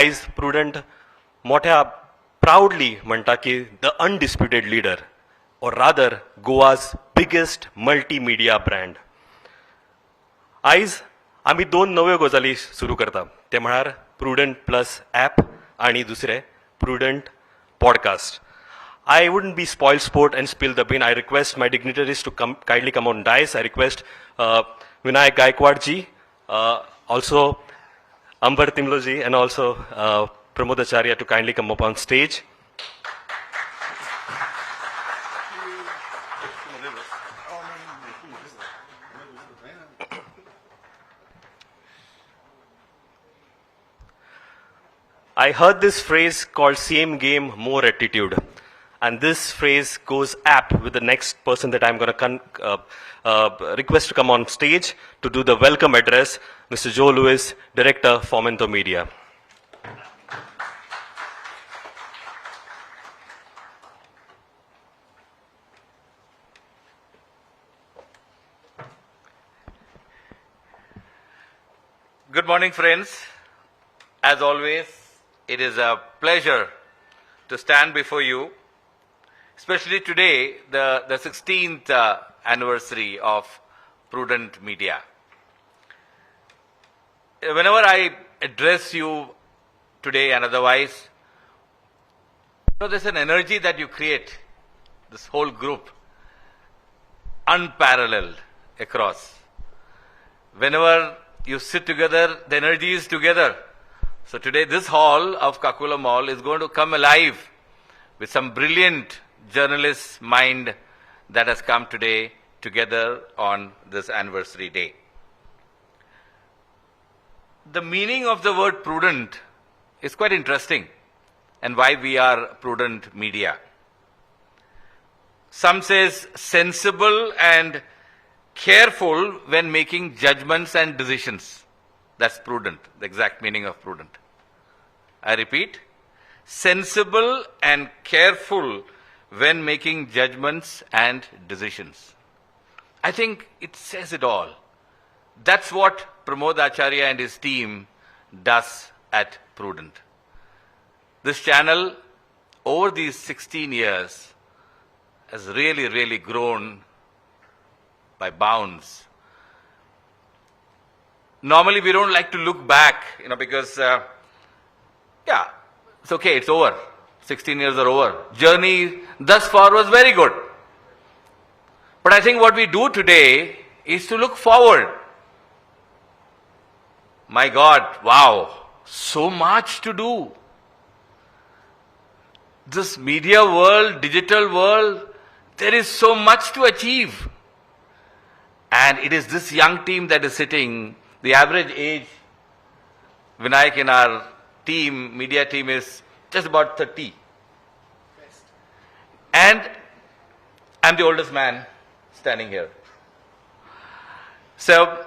Guys, Prudent मोठ्या proudly म्हणता की the undisputed leader, or rather Goa's biggest multimedia brand. आयज आम्ही दोन नव्यो गजाली सुरू करता ते म्हळ्यार प्रुडंट प्लस ॲप आणि दुसरे prudent podcast. I wouldn't be spoil sport and spill the bean. I request my dignitaries to kindly come on dais. I request Vinayak Gaikwad ji, also Ambar Timlo ji, and also Pramod Acharya to kindly come up on stage. I heard this phrase called same game, more attitude. And this phrase goes apt with the next person that I'm going to request to come on stage to do the welcome address, Mr. Joe Lewis, Director, Prudent Media. Good morning, friends. As always, it is a pleasure to stand before you, especially today, the 16th anniversary of Prudent Media. Whenever I address you today and otherwise, there's an energy that you create, this whole group, unparalleled across. Whenever you sit together, the energy is together. So today this hall of Kakula Mall is going to come alive with some brilliant journalist mind that has come today together on this anniversary day. The meaning of the word prudent is quite interesting, and why we are Prudent Media. Some says sensible and careful when making judgments and decisions. That's prudent, the exact meaning of prudent. I repeat, sensible and careful when making judgments and decisions. I think it says it all. That's what Pramod Acharya and his team does at Prudent. This channel, over these 16 years, has really grown by bounds. Normally we don't like to look back, because, it's okay, it's over. 16 years are over. Journey thus far was very good. But I think what we do today is to look forward. My God, wow, so much to do. This media world, digital world, there is so much to achieve. And it is this young team that is sitting. The average age, Vinayak in our team, media team, is just about 30. And I'm the oldest man standing here. So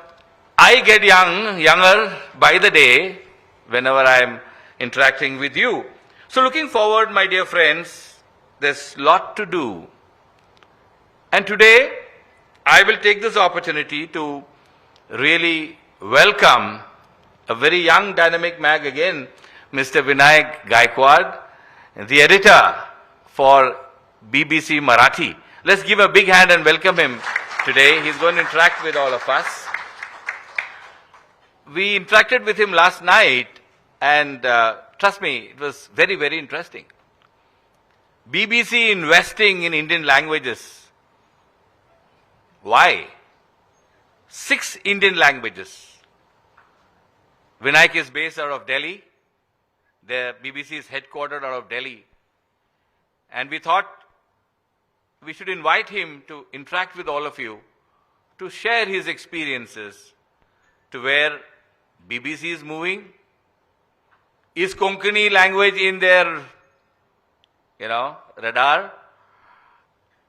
I get younger by the day whenever I'm interacting with you. So looking forward, my dear friends, there's a lot to do. And today, I will take this opportunity to really welcome a very young dynamic mag again, Mr. Vinayak Gaikwad, the editor for BBC Marathi. Let's give a big hand and welcome him today. He's going to interact with all of us. We interacted with him last night, and trust me, it was very interesting. BBC investing in Indian languages. Why? 6 Indian languages. Vinayak is based out of Delhi. The BBC is headquartered out of Delhi. And we thought we should invite him to interact with all of you, to share his experiences, to where BBC is moving. Is Konkani language in their, radar?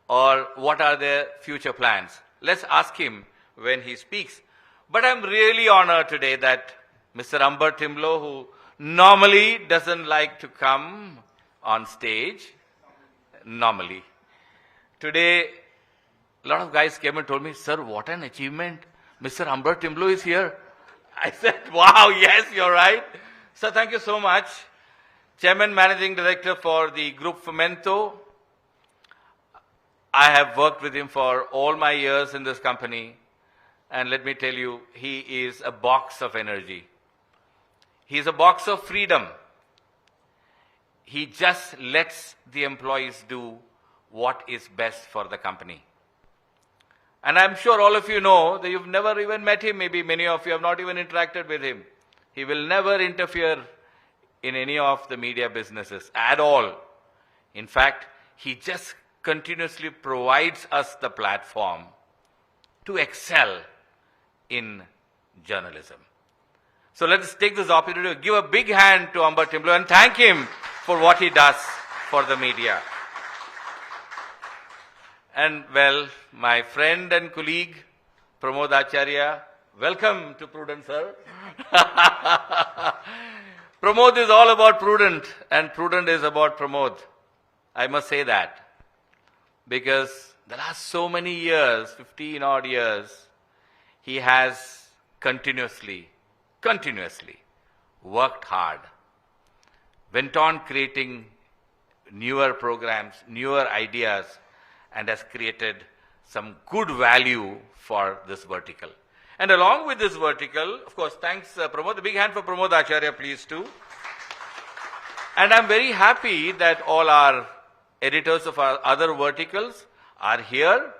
Or what are their future plans? Let's ask him when he speaks. But I'm really honored today that Mr. Ambar Timlo, who normally doesn't like to come on stage, today a lot of guys came and told me, sir, what an achievement. Mr. Ambar Timlo is here. I said, wow, yes, you're right. So thank you so much. Chairman, Managing Director for the Group Fomento. I have worked with him for all my years in this company. And let me tell you, he is a box of energy. He is a box of freedom. He just lets the employees do what is best for the company. And I'm sure all of you know that you've never even met him. Maybe many of you have not even interacted with him. He will never interfere in any of the media businesses at all. In fact, he just continuously provides us the platform to excel in journalism. So let us take this opportunity to give a big hand to Amber Timblo and thank him for what he does for the media. And well, my friend and colleague, Pramod Acharya, welcome to Prudent, sir. Pramod is all about Prudent, and Prudent is about Pramod. I must say that. Because the last so many years, 15 odd years, he has continuously worked hard, went on creating newer programs, newer ideas, and has created some good value for this vertical. And along with this vertical, of course, thanks Pramod, a big hand for Pramod Acharya, please too. And I'm very happy that all our editors of our other verticals are here.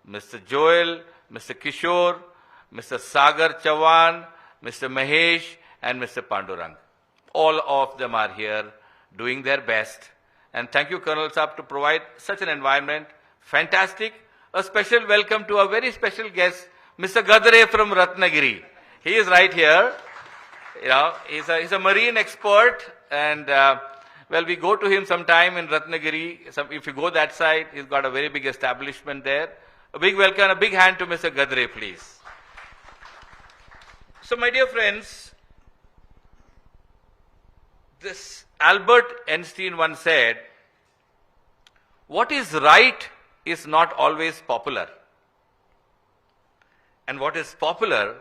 Mr. Joel, Mr. Kishore, Mr. Sagar Chavan, Mr. Mahesh, and Mr. Pandurang. All of them are here doing their best. And thank you, Colonel Saab, to provide such an environment. Fantastic. A special welcome to a very special guest, Mr. Gadre from Ratnagiri. He is right here. You know, he's a marine expert, and well, we go to him sometime in Ratnagiri. If you go that side, he's got a very big establishment there. A big welcome, a big hand to Mr. Gadre, please. So, my dear friends, this Albert Einstein once said, what is right is not always popular. And what is popular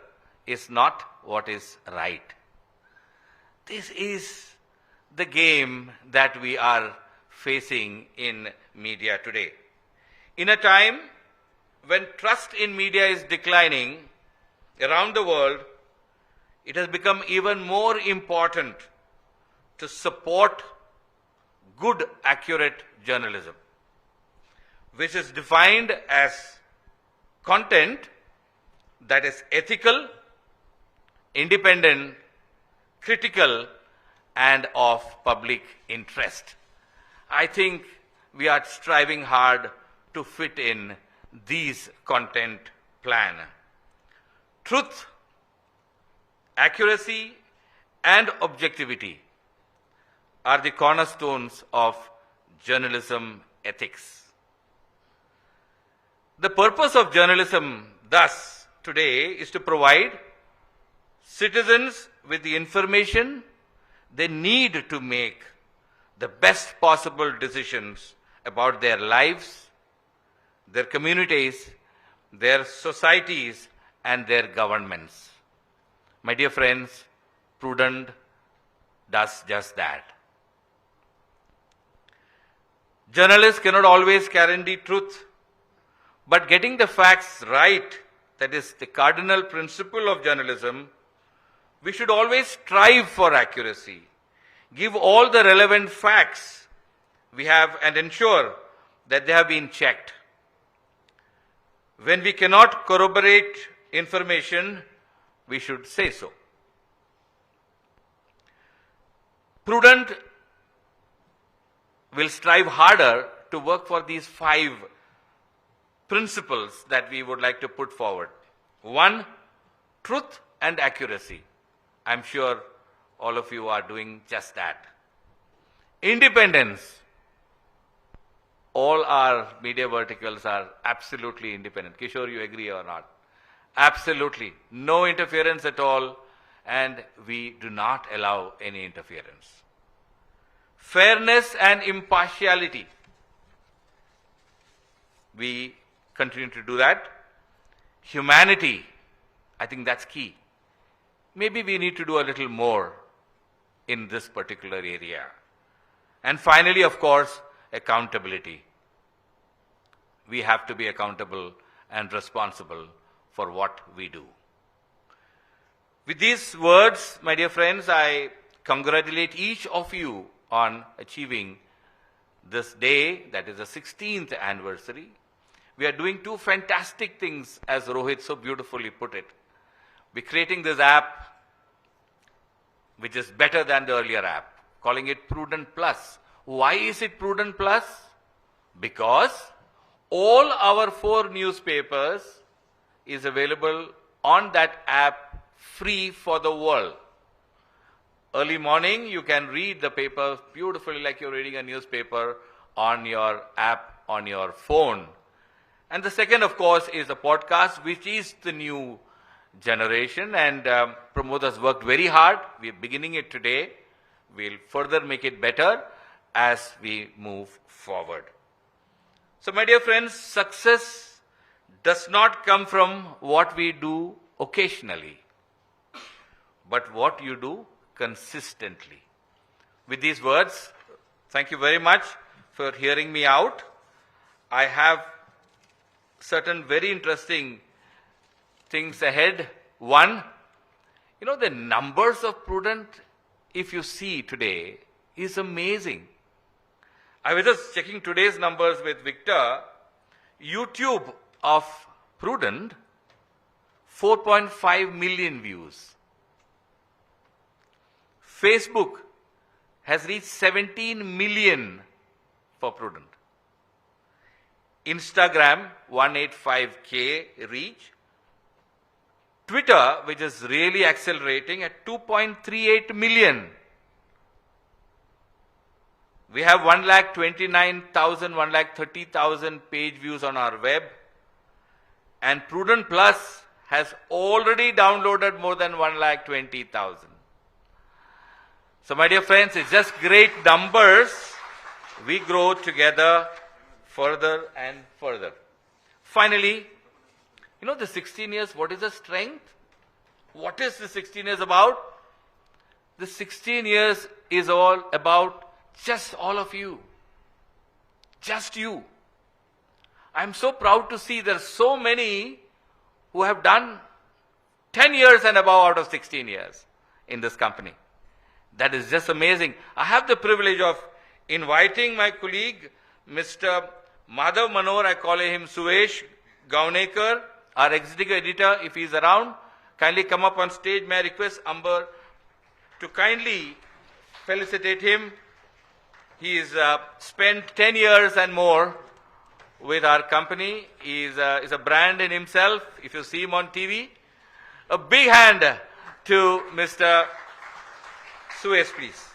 is not what is right. This is the game that we are facing in media today. In a time when trust in media is declining around the world, it has become even more important to support good, accurate journalism, which is defined as content that is ethical, independent, critical, and of public interest. I think we are striving hard to fit in these content plan. Truth, accuracy, and objectivity are the cornerstones of journalism ethics. The purpose of journalism, thus, today is to provide citizens with the information they need to make the best possible decisions about their lives, their communities, their societies, and their governments. My dear friends, Prudent does just that. Journalists cannot always guarantee truth, but getting the facts right, that is the cardinal principle of journalism, we should always strive for accuracy, give all the relevant facts we have and ensure that they have been checked. When we cannot corroborate information, we should say so. Prudent will strive harder to work for these 5 principles that we would like to put forward. 1, truth and accuracy. I'm sure all of you are doing just that. Independence. All our media verticals are absolutely independent. Kishore, you agree or not? Absolutely. No interference at all, and we do not allow any interference. Fairness and impartiality. We continue to do that. Humanity. I think that's key. Maybe we need to do a little more. in this particular area. And finally, of course, accountability. We have to be accountable and responsible for what we do. With these words, my dear friends, I congratulate each of you on achieving this day, that is the 16th anniversary. We are doing two fantastic things, as Rohit so beautifully put it. We're creating this app, which is better than the earlier app, calling it Prudent Plus. Why is it Prudent Plus? Because all our 4 newspapers is available on that app free for the world. Early morning, you can read the paper beautifully like you're reading a newspaper on your app, on your phone. And the second, of course, is a podcast, which is the new generation. And Pramod has worked very hard. We're beginning it today. We'll further make it better as we move forward. So, my dear friends, success does not come from what we do occasionally, but what you do consistently. With these words, thank you very much for hearing me out. I have certain very interesting things ahead. One, the numbers of Prudent, if you see today, is amazing. I was just checking today's numbers with Victor. YouTube of Prudent, 4.5 million views. Facebook has reached 17 million for Prudent. Instagram, 185K reach. Twitter, which is really accelerating, at 2.38 million. We have 1,29,000, 1,30,000 page views on our web. And Prudent Plus has already downloaded more than 1,20,000. So, my dear friends, it's just great numbers. We grow together further and further. Finally, the 16 years, what is the strength? What is the 16 years about? The 16 years is all about just all of you. Just you. I'm so proud to see there are so many who have done 10 years and above out of 16 years in this company. That is just amazing. I have the privilege of inviting my colleague, Mr. Madhav Manor, I call him Suesh Gaunekar, our executive editor, if he is around. Kindly come up on stage. May I request Amber to kindly felicitate him. He is spent 10 years and more with our company. He is a brand in himself, if you see him on TV. A big hand to Mr. Suez, please.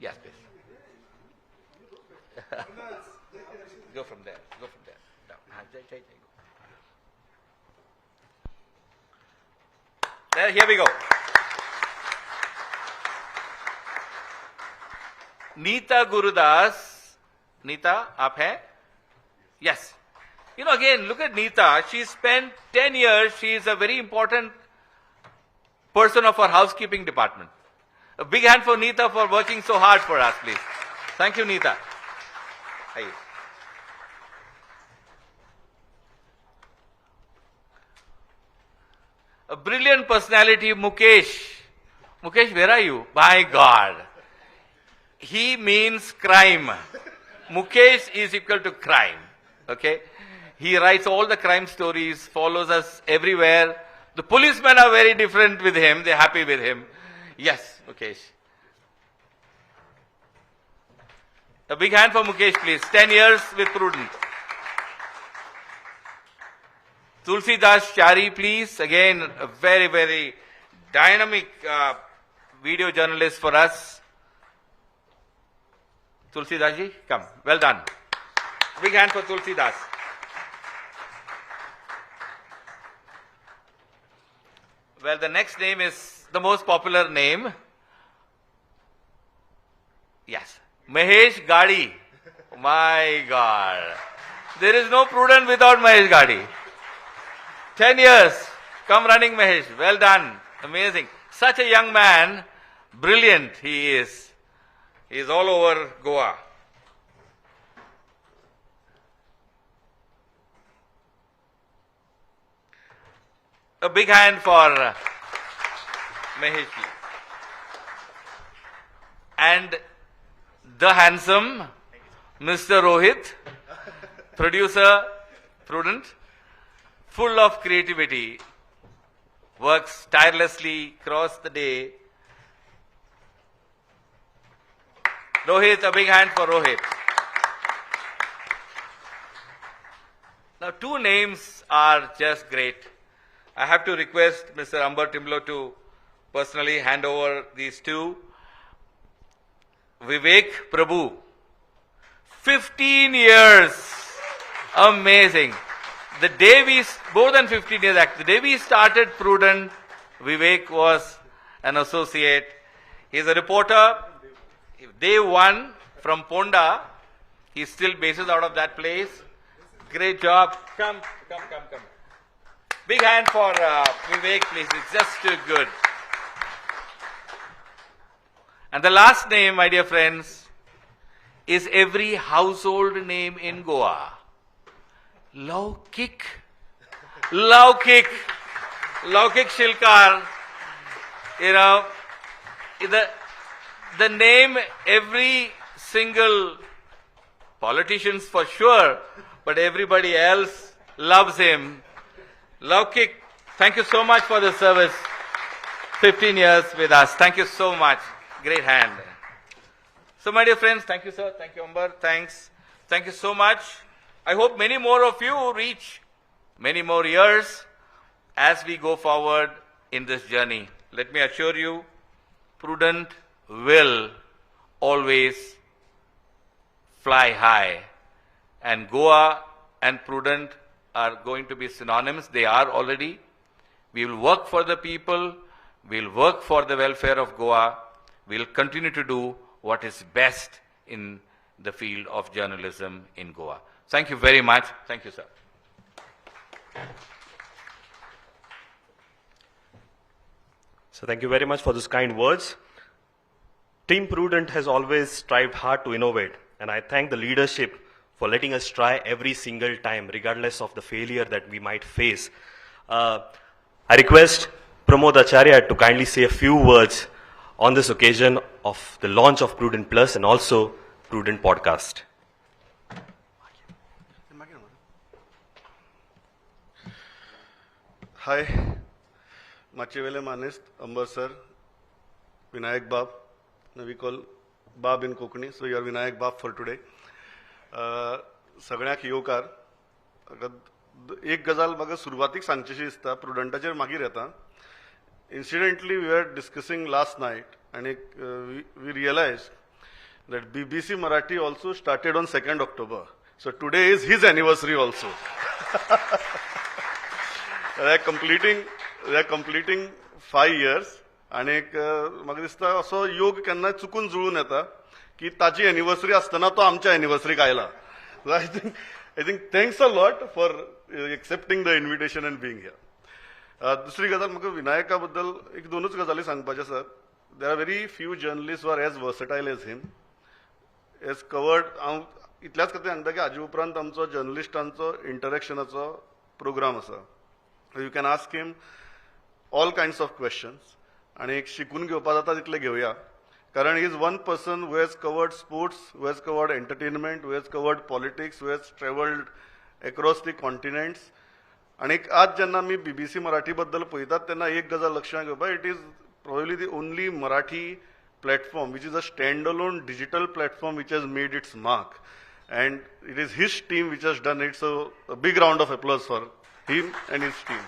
Yes, please. Go from there. Go from there. Down. There, here we go. Neeta Gurudas. Neeta, aap hai? Yes. Again, look at Neeta. She spent 10 years. She is a very important person of our housekeeping department. A big hand for Neeta for working so hard for us, please. Thank you, Neeta. Hi. A brilliant personality, Mukesh. Mukesh, where are you? My God. He means crime. Mukesh is equal to crime. Okay? He writes all the crime stories, follows us everywhere. The policemen are very different with him. They're happy with him. Yes, Mukesh. A big hand for Mukesh, please. 10 years with Prudent. Tulsi Das Chari, please. Again, a very, very dynamic video journalist for us. Tulsi Das ji, come. Well done. Big hand for Tulsi Das. Well, the next name is the most popular name. Yes. Mahesh Gadi. My God. There is no Prudent without Mahesh Gadi. 10 years. Come running, Mahesh. Well done. Amazing. Such a young man, brilliant he is. He is all over Goa. A big hand for Mahesh ji. And the handsome Mr. Rohit, producer, Prudent, full of creativity, works tirelessly across the day. Rohit, a big hand for Rohit. Now, two names are just great. I have to request Mr. Ambar Timlo to personally hand over these two. Vivek Prabhu, 15 years. Amazing. The day we, more than 15 years actually, the day we started Prudent, Vivek was an associate. He's a reporter. Day one from Ponda. He's still bases out of that place. Great job. Come. Big hand for Vivek, please. It's just too good. And the last name, my dear friends, is every household name in Goa. Laukik. Laukik Shilkar. You know, the name every single politicians for sure, but everybody else loves him. Laukik, thank you so much for the service. 15 years with us. Thank you so much. Great hand. So, my dear friends, thank you, sir. Thank you, Ambar. Thanks. Thank you so much. I hope many more of you reach many more years as we go forward in this journey. Let me assure you, Prudent will always fly high. And Goa and Prudent are going to be synonymous. They are already. We will work for the people. We will work for the welfare of Goa. We will continue to do what is best in the field of journalism in Goa. Thank you very much. Thank you, sir. So thank you very much for those kind words. Team Prudent has always strived hard to innovate, and I thank the leadership for letting us try every single time, regardless of the failure that we might face. I request Pramod Acharya to kindly say a few words on this occasion of the launch of Prudent Plus and also Prudent Podcast. Hi, Machivele Manist, Amber sir, Vinayak Bab. Now we call Bab in Konkani, so you are Vinayak Bab for today. सगळ्याक येवकार एक गजाल म्हाका सुरवातीक सांगचीशी दिसता प्रुडंटाचेर मागीर येता incidentally we were discussing last night and we realized that BBC Marathi also started on 2nd October, so today is his anniversary also. they are completing 5 years आणि म्हाका दिसता असो योग केन्ना चुकून जुळून येता की ताची एनिवर्सरी आसतना तो आमच्या एनिवर्सरीक आयला. So I think thanks a lot for accepting the invitation and being here. दुसरी गजाल म्हाका विनायका बद्दल एक दोनूच गजाली सांगपाचे आसात. There are very few journalists who are as versatile as him. Has covered हांव इतल्याच खातीर सांगता की हाजे उपरांत आमचो जर्नलिस्टांचो इंटरॅक्शनाचो प्रोग्राम आसा. You can ask him all kinds of questions आणि एक शिकून घेवपा जाता तितले घेवया. Karan he is one person who has covered sports, who has covered entertainment, who has covered politics, who has traveled across the continents. आणि आज जेन्ना आमी BBC मराठी बद्दल पळयतात तेन्ना एक गजाल लक्षांत घेवपा, it is probably the only Marathi platform which is a standalone digital platform which has made its mark, and it is his team which has done it. So a big round of applause for him and his team.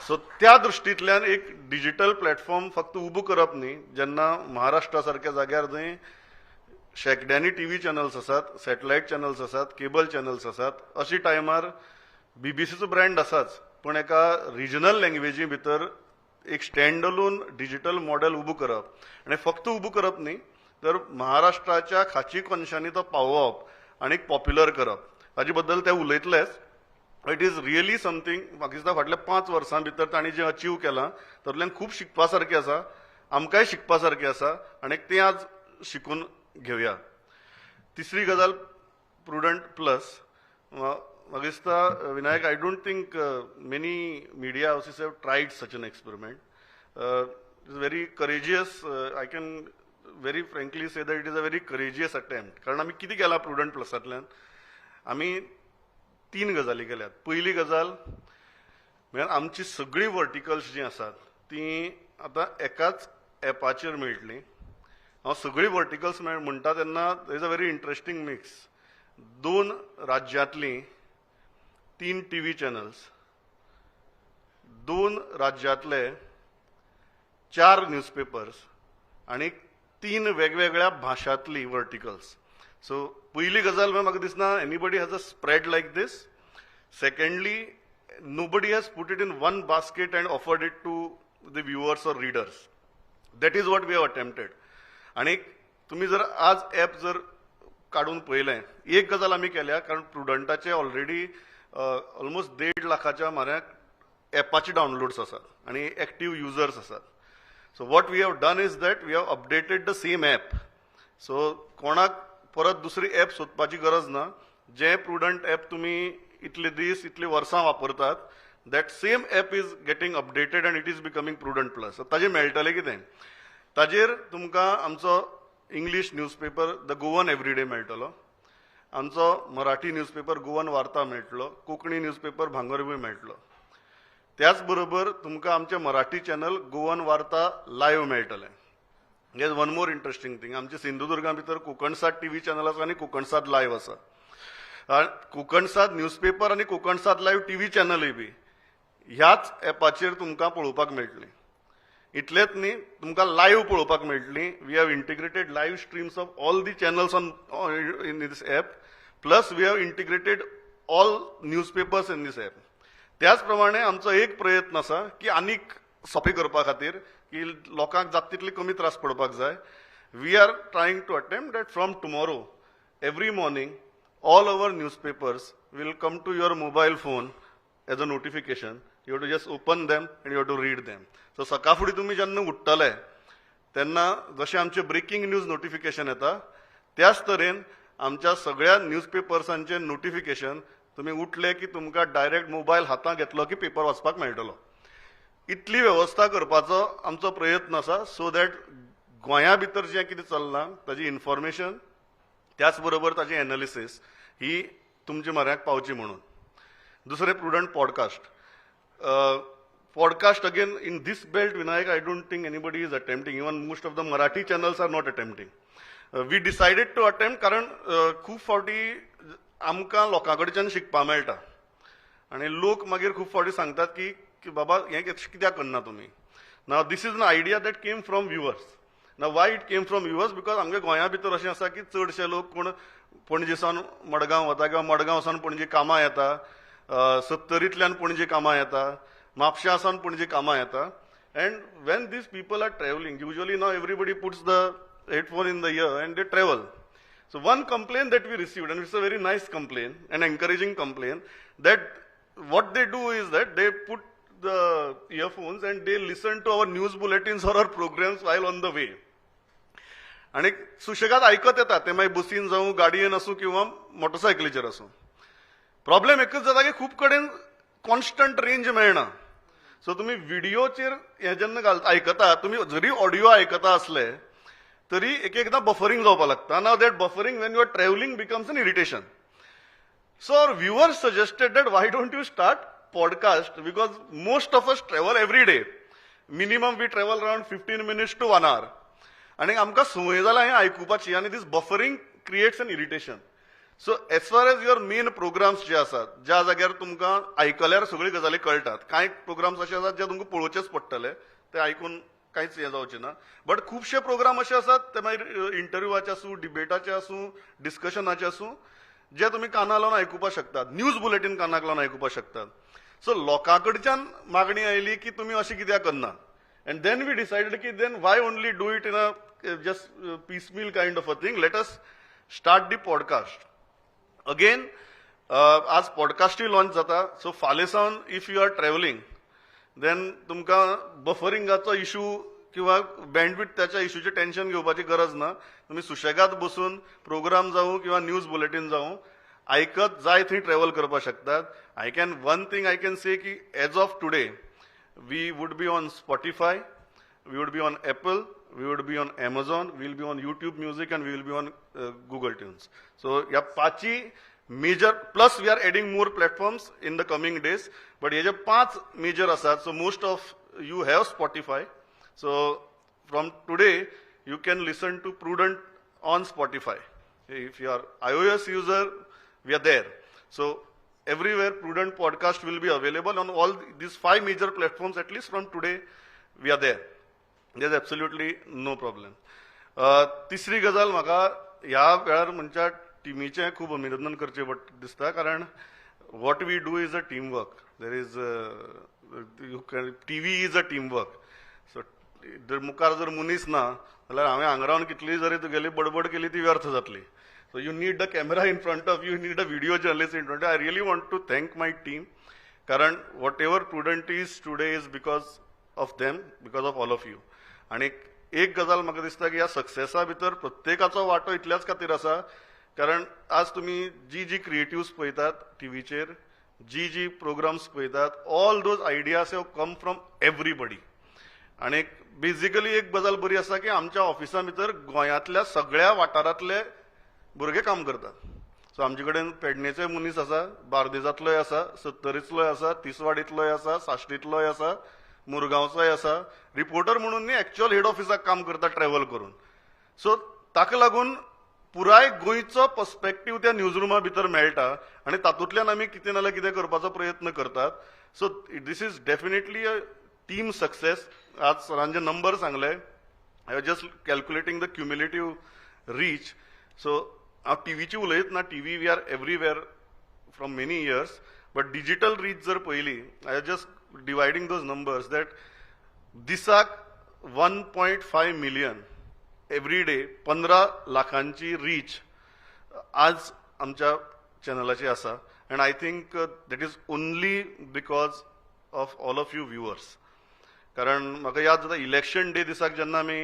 सो त्या दृश्टींतल्यान एक digital platform फक्त उबो करप न्ही, जेन्ना महाराष्ट्रा सारक्या जाग्यार जंय शेकड्यांनी टीव्ही चॅनल्स आसात, सॅटेलायट चॅनल्स आसात, केबल चॅनल्स आसात, अशी टायमार बीबीसीचो ब्रँड आसाच, पण एका रिजनल लँग्वेजी भितर एक स्टँड अलोन डिजिटल मॉडेल उबो करप, आनी फक्त उबो करप न्ही तर महाराष्ट्राच्या खाची कोनशांनी तो पावोवप आनी पॉप्युलर करप, हाजे बद्दल ते उलयतलेच. इट इज रियली समथींग म्हाका दिसता फाटल्या 5 वर्सां भितर तांणी जें अचीव केलां तातूंतल्यान खूब शिकपा सारकें आसा, आमकांय शिकपा सारकें आसा आनी तें आज शिकून घेवया. तिसरी गजाल प्रुडंट प्लस. म्हाका दिसता Vinayak, I don't think many media houses have triad such an experiment. It is very courageous. I can very frankly say that it is a very courageous attempt. कारण आमी कितें केलां प्रुडंट प्लसांतल्यान, आमी 3 गजाली केल्यात. पयली गजाल म्हळ्यार आमची सगळी वर्टिकल्स जी आसात ती आतां एकाच एपाचेर मेळटली. हांव सगळी वर्टिकल्स म्हणटा तेन्ना there is a very interesting mix. 2 राज्यांतली 3 TV चॅनल्स, 2 राज्यांतले 4 न्यूजपेपर्स आणि 3 वेगवेगळ्या भाशांतली वर्टिकल्स. सो पयली गजाल म्हाका दिसना anybody has a spread like this. Secondly, nobody has put it in one basket and offered it to the viewers or readers. That is what we have attempted. आणि तुम्ही जर आज ॲप जर काढून पळयलें, एक गजाल आमी केल्या, कारण प्रुडंटाचे ऑलरेडी ऑलमोस्ट 1.5 लाखाच्या म्हाऱ्याक ॲपाचे डावनलोड्स आसात आणि एक्टीव युजर्स आसात. So what we have done is that we have updated the same app. So कोणाक परत दुसरी ॲप सोदपाची गरज ना. जे प्रुडंट ॲप तुम्ही इतले दीस इतले वर्सां वापरतात, that same app is getting updated and it is becoming prudent plus. ताजेर मेळटलें कितें, ताजेर तुमकां आमचो English newspaper the Goan everyday मेळटलो, आमचो मराठी न्यूजपेपर गोवन वार्ता मेळटलो, कोंकणी न्यूजपेपर भांगरभूंय मेळटलो. त्याच बरोबर तुमकां आमचे मराठी चॅनल गोवन वार्ता लायव्ह मेळटलें. Hedge one more interesting thing. आमचे सिंधुदुर्गा भितर कोकणसाद TV चॅनल आसा आनी कोकणसाद लायव्ह आसा. कोकणसाद न्यूजपेपर आणि कोकणसाद लाईव्ह TV चॅनलय बी ह्याच ॲपाचेर तुमकां पळोवपाक मेळटली. इतलेंच न्ही, तुमकां लायव्ह पळोवपाक मेळटली. We have integrated live streams of all the channels on in this app, plus we have integrated all newspapers in this app. त्याच प्रमाणे आमचो एक प्रयत्न आसा की आनीक सोंपें करपा खातीर की लोकांक जाता तितले कमी त्रास पडपाक जाय. We are trying to attempt that from tomorrow every morning all our newspapers will come to your mobile phone as a notification. You have to just open them and you have to read them. So सकाळ फुडें तुम्ही जेन्ना उठ्ठले तेन्ना जशें आमचे breaking news notification येता, त्याच तरेन आमच्या सगळ्या न्यूजपेपर्सांचे नोटिफिकेशन तुम्ही उठले की तुमकां डायरेक्ट मोबायल हातांत घेतलो की पेपर वाचपाक मेळटलो. इतली वेवस्था करपाचो आमचो प्रयत्न आसा, सो दॅट गोंया भितर जें कितें चल्लां ताजी इन्फॉर्मेशन त्याच बरोबर ताजें एनालिसीस ही तुमच्या म्हऱ्याक पावची म्हणून. दुसरें prudent podcast. Podcast again in this belt Vinayak I don't think anybody is attempting. Even most of the Marathi channels are not attempting. We decided to attempt कारण खूब फावटी आमकां लोकां कडच्यान शिकपा मेळटा आनी लोक मागीर खूब फावटी सांगतात की बाबा हें कित्याक करना तुमी. Now this is an idea that came from viewers. Now why it came from viewers? Because आमगे गोंया भितर अशें आसा की चडशे लोक कोण पणजेसान मडगांव वता किंवा मडगांवसान पणजे कामां येता, सत्तरींतल्यान पणजे कामां येता, म्हापशासान पणजे कामां येता. And when these people are travelling, usually now everybody puts the headphone in the ear and they travel. So one complain that we received, and it's a very nice complain and encouraging complain, that what they do is that they put the earphones and they listen to our news bulletins or our programmes while on the way. आणि सुशेगाद ऐकत येतात ते मागीर बसीन जावं, गाडयेन आसूं किंवा मोटरसायकलीचेर आसूं. प्रॉब्लेम एकच जाता की खूब कडेन कॉन्स्टंट रेंज मेळना. सो तुम्ही व्हिडिओचेर हे जेन्ना आयकता, तुम्ही जरी ऑडिओ आयकता असले तरी एक एकदां बफरिंग जावपाक लागता. Now that buffering when you are travelling becomes an irritation. So our viewers suggested that why don't you start podcast, because most of us travel every day. Minimum we travel around 15 minutes to 1 hour. आणि आमकां संवय जाला हें आयकुपाची, आनी this buffering creates an irritation. So as far as your main programmes जे आसात, ज्या जाग्यार तुमकां आयकल्यार सगळ्यो गजाली कळटात. कांय प्रोग्राम्स अशे आसात जे तुमकां पळोवचेच पडटले, ते आयकून कांयच हें जावचें ना. बट खुबशे प्रोग्राम अशे आसात ते मागीर इंटरव्यूवाचे आसूं, डिबेटाचे आसूं, डिस्कशनाचे आसूं, जे तुमी कानाक लावन आयकुपाक शकतात, न्यूज बुलेटीन कानाक लावन आयकुपाक शकतात. सो लोकां कडच्यान मागणी आयली की तुमी अशें कित्याक करना. And then we decided कि then why only do it in a just piecemeal kind of a thing. Let us start the podcast. Again, आज पॉडकास्टूय लॉन्च जाता. सो फाल्यां सावन if you are travelling then तुमकां बफरिंगाचो इशू किंवा bandwidth त्याच्या इशूचे tension घेवपाची गरज ना. तुम्ही सुशेगाद बसून प्रोग्राम जावं किंवा न्यूज बुलेटिन जावं आयकत जाय थंय ट्रॅव्हल करपाक शकतात. One thing I can say की as of today we would be on Spotify, we would be on Apple, we would be on Amazon, we will be on YouTube Music, and we will be on Google Tunes. So, yeah, पाची major, plus we are adding more platforms in the coming days, but हे जे 5 major asat, so most of you have Spotify. So, from today, you can listen to Prudent on Spotify. If you are iOS user, we are there. So, everywhere Prudent podcast will be available on all these 5 major platforms, at least from today, we are there. There's absolutely no problem. तिसरी गजाल म्हाका ह्या वेळार म्हणच्या टिमीचें खूब अभिनंदन करचें दिसता, कारण what we do is a team work. There is TV is a team work. So मुखार जर मनीस ना जाल्यार हांवें हांगा रावन कितलीय जरी तुगेली बडबड केली ती व्यर्थ जातली. So you need the camera in front of you, need a video journalist in front. I really want to thank my team, कारण whatever prudent is today is because of them, because of all of you. आणि एक गजाल म्हाका दिसता की ह्या सक्सेसा भितर प्रत्येकाचो वांटो इतल्याच खातीर आसा, कारण आज तुम्ही जी क्रिएटिव्स पळयतात टीव्हीचेर, जी प्रोग्राम्स पळयतात, all those ideas have come from everybody. आणि बेसिकली एक गजाल बरी आसा की आमच्या ऑफिसा भितर गोंयांतल्या सगळ्या वाठारांतले भुरगे काम करतात. सो आमचे कडेन पेडणेचे मनीस आसा, बार्देजांतलोय आसा, सत्तरींतलोय आसा, तिसवाडींतलोय आसा, साश्टींतलोय आसा, मुरगांवचोय आसा. रिपोर्टर म्हणून न्ही, एक्च्युअल हेड ऑफिसाक काम करता ट्रॅव्हल करून. सो ताका लागून पुराय गोंयचो पर्स्पेक्टीव त्या न्यूज रुमा भितर मेळटा आनी तातूंतल्यान आमी कितें नाल्यार कितें करपाचो प्रयत्न करतात. So this is definitely a team success. आज सरांचे नंबर सांगले, I was just calculating the cumulative reach. So हांव टीव्हीची उलयत ना, TV we are everywhere from many years, but digital reach जर पळयली, I was just dividing those numbers that दिसाक 1.5 million every day 15 लाखांची रीच आज आमच्या चॅनलाची आसा. And I think that is only because of all of you viewers. कारण म्हाका याद जाता इलेक्शन डे दिसाक जेन्ना आमी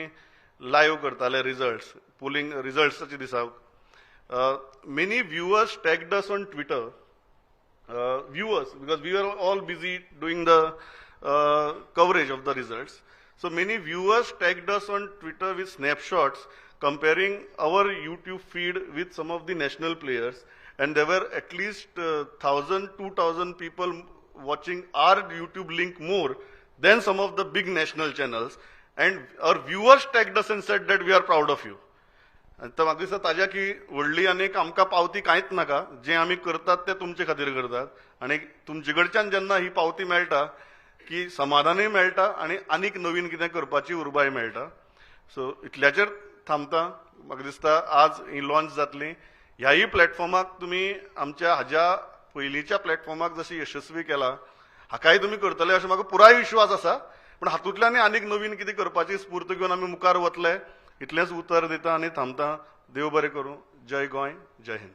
लायव्ह करताले रिजल्ट्स, पोलिंग रिजल्ट्साच्या दिसाक, many viewers tagged us on Twitter. Viewers, because we were all busy doing the coverage of the results. So many viewers tagged us on Twitter with snapshots comparing our YouTube feed with some of the national players, and there were at least 1,000-2,000 people watching our YouTube link more than some of the big national channels, and our viewers tagged us and said that we are proud of you. तर म्हाका दिसता ताज्या की व्हडली आनीक आमकां पावती कांयच नाका. जे आमी करतात ते तुमचे खातीर करतात, आनी तुमचे कडच्यान जेन्ना ही पावती मेळटा की समाधानूय मेळटा आनी आनीक नवीन कितें करपाची उर्बाय मेळटा. सो इतल्याचेर थांबता. म्हाका दिसता आज ही लॉन्च जातली. ह्याही प्लॅटफॉर्माक तुमी आमच्या हाज्या पयलींच्या प्लॅटफॉर्माक जशी यशस्वी केला, हाकाय तुमी करतले अशें म्हाका पुराय विश्वास आसा. पूण हातूंतल्यान आनीक नवीन कितें करपाची स्फूर्त घेवन आमी मुखार वतले. इतलेंच उतर दिता आनी थांबता. देव बरें करूं. जय गोंय, जय Hind.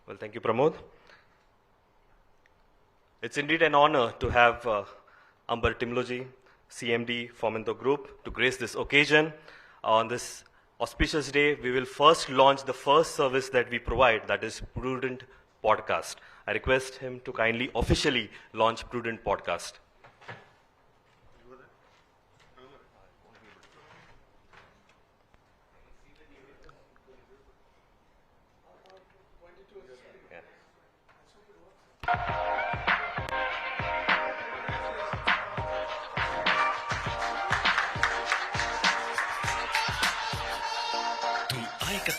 Well, thank you, Pramod. It's indeed an honor to have Ambar Timloji, CMD, Fomento Group, to grace this occasion. On this auspicious day, we will first launch the first service that we provide, that is Prudent Podcast. I request him to kindly officially launch Prudent Podcast.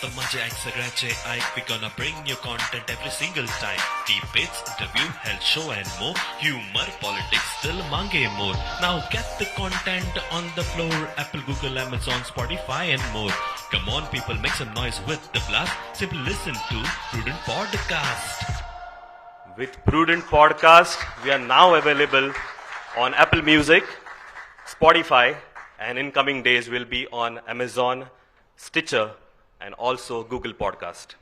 तर माझे ऐक सगळ्याचे ऐक, we gonna bring you content every single time. Debates, interview, health show and more. Humor, politics, still mange more. Now get the content on the floor. Apple, Google, Amazon, Spotify and more. Come on people, make some noise with the blast. Simply listen to Prudent Podcast. With Prudent Podcast, we are now available on Apple Music, Spotify, and in coming days will be on Amazon, Stitcher, and also Google Podcast.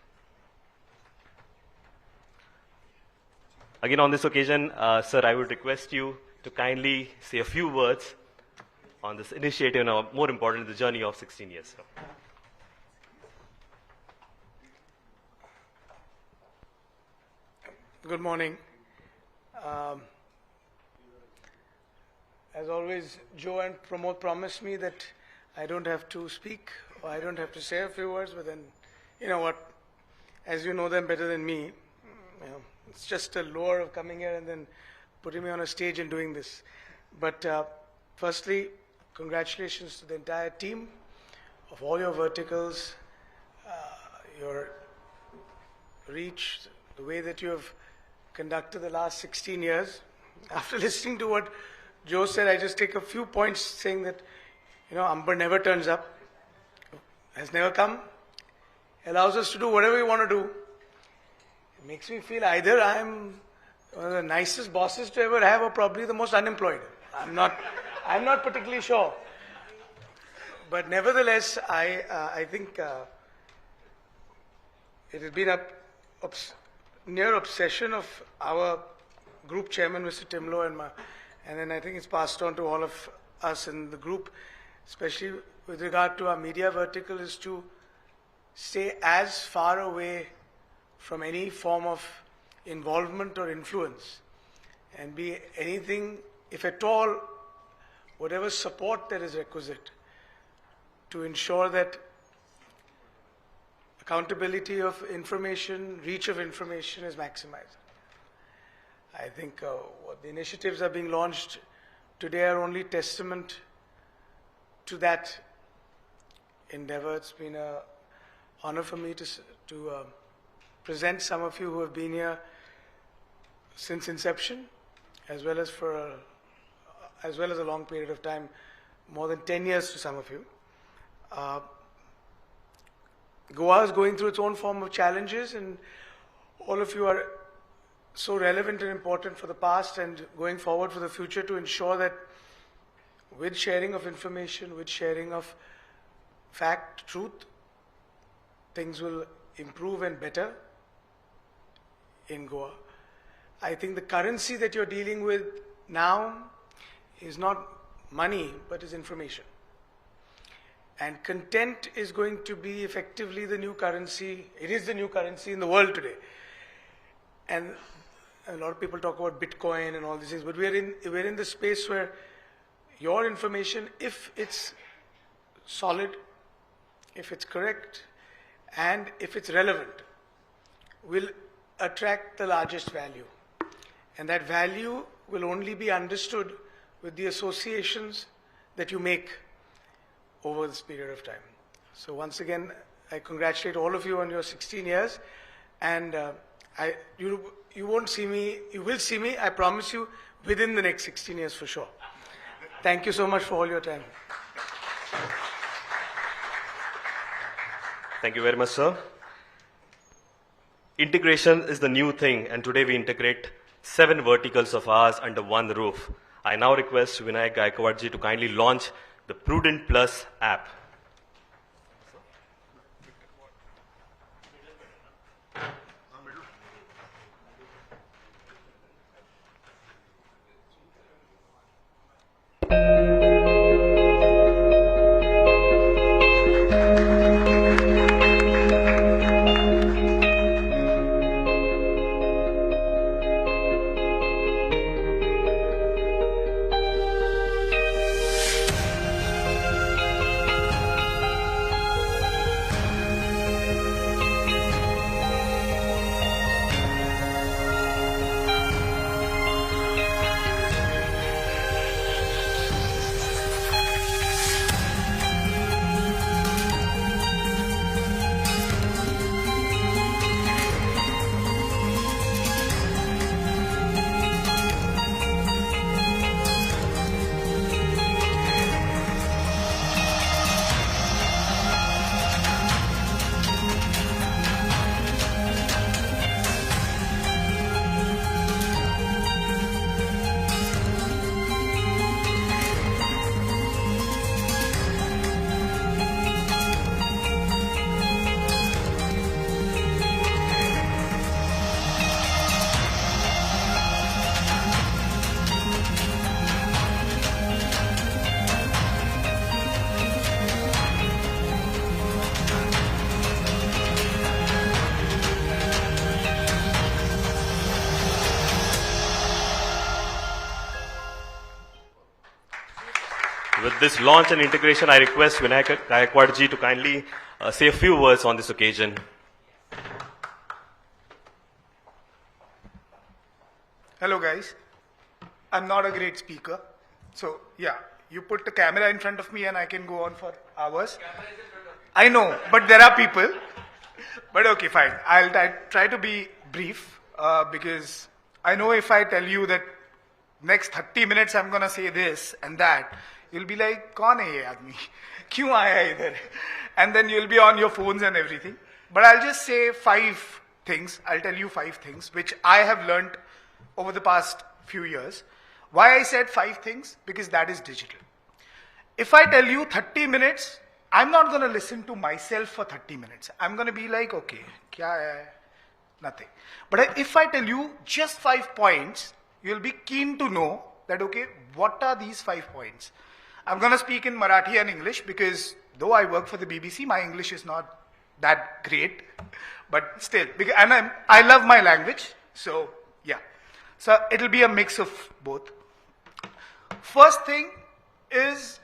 Again, on this occasion, sir, I would request you to kindly say a few words on this initiative and, more importantly, the journey of 16 years. Sir. Good morning. As always, Joe and Pramod promised me that I don't have to speak or I don't have to say a few words, but then, you know what, as you know them better than me, it's just a lure of coming here and then putting me on a stage and doing this. But firstly, congratulations to the entire team of all your verticals, your reach, the way that you have conducted the last 16 years. After listening to what Joe said, I just take a few points saying that, Amber never turns up, has never come, allows us to do whatever we want to do. It makes me feel either I'm one of the nicest bosses to ever have or probably the most unemployed. I'm not particularly sure. But nevertheless, I think it has been a near obsession of our group chairman, Mr. Timlow, and then I think it's passed on to all of us in the group, especially with regard to our media vertical, is to stay as far away from any form of involvement or influence and be anything, if at all, whatever support that is requisite to ensure that accountability of information, reach of information is maximized. I think what the initiatives are being launched today are only testament to that endeavor. It's been an honor for me to present some of you who have been here since inception, as well as a long period of time, more than 10 years to some of you. Goa is going through its own form of challenges, and all of you are so relevant and important for the past and going forward for the future to ensure that with sharing of information, with sharing of fact, truth, things will improve and better in Goa. I think the currency that you're dealing with now is not money, but is information. And content is going to be effectively the new currency. It is the new currency in the world today. And a lot of people talk about Bitcoin and all these things, but we're in the space where your information, if it's solid, if it's correct, and if it's relevant, will attract the largest value. And that value will only be understood with the associations that you make over this period of time. So once again, I congratulate all of you on your 16 years, and you won't see me, you will see me, I promise you, within the next 16 years for sure. Thank you so much for all your time. Thank you very much, sir. Integration is the new thing, and today we integrate 7 verticals of ours under one roof. I now request Vinayak Gaikwadji to kindly launch the Prudent Plus app. With this launch and integration, I request Vinayak Gayakwadji to kindly say a few words on this occasion. Hello guys, I'm not a great speaker, so yeah, you put the camera in front of me and I can go on for hours. I know, but there are people. But okay, fine. I'll try to be brief because I know if I tell you that next 30 minutes I'm gonna say this and that, you'll be like, "Kaun hai ye aadmi? Kyun aaya idhar?" And then you'll be on your phones and everything. But I'll just say 5 things. I'll tell you 5 things which I have learned over the past few years. Why I said 5 things? Because that is digital. If I tell you 30 minutes, I'm not going to listen to myself for 30 minutes. I'm going to be like, okay, kya hai? Nothing. But if I tell you just 5 points, you'll be keen to know that, okay, what are these 5 points? I'm going to speak in Marathi and English because though I work for the BBC, my English is not that great. But still, and I love my language. So, yeah. So, it'll be a mix of both. First thing is,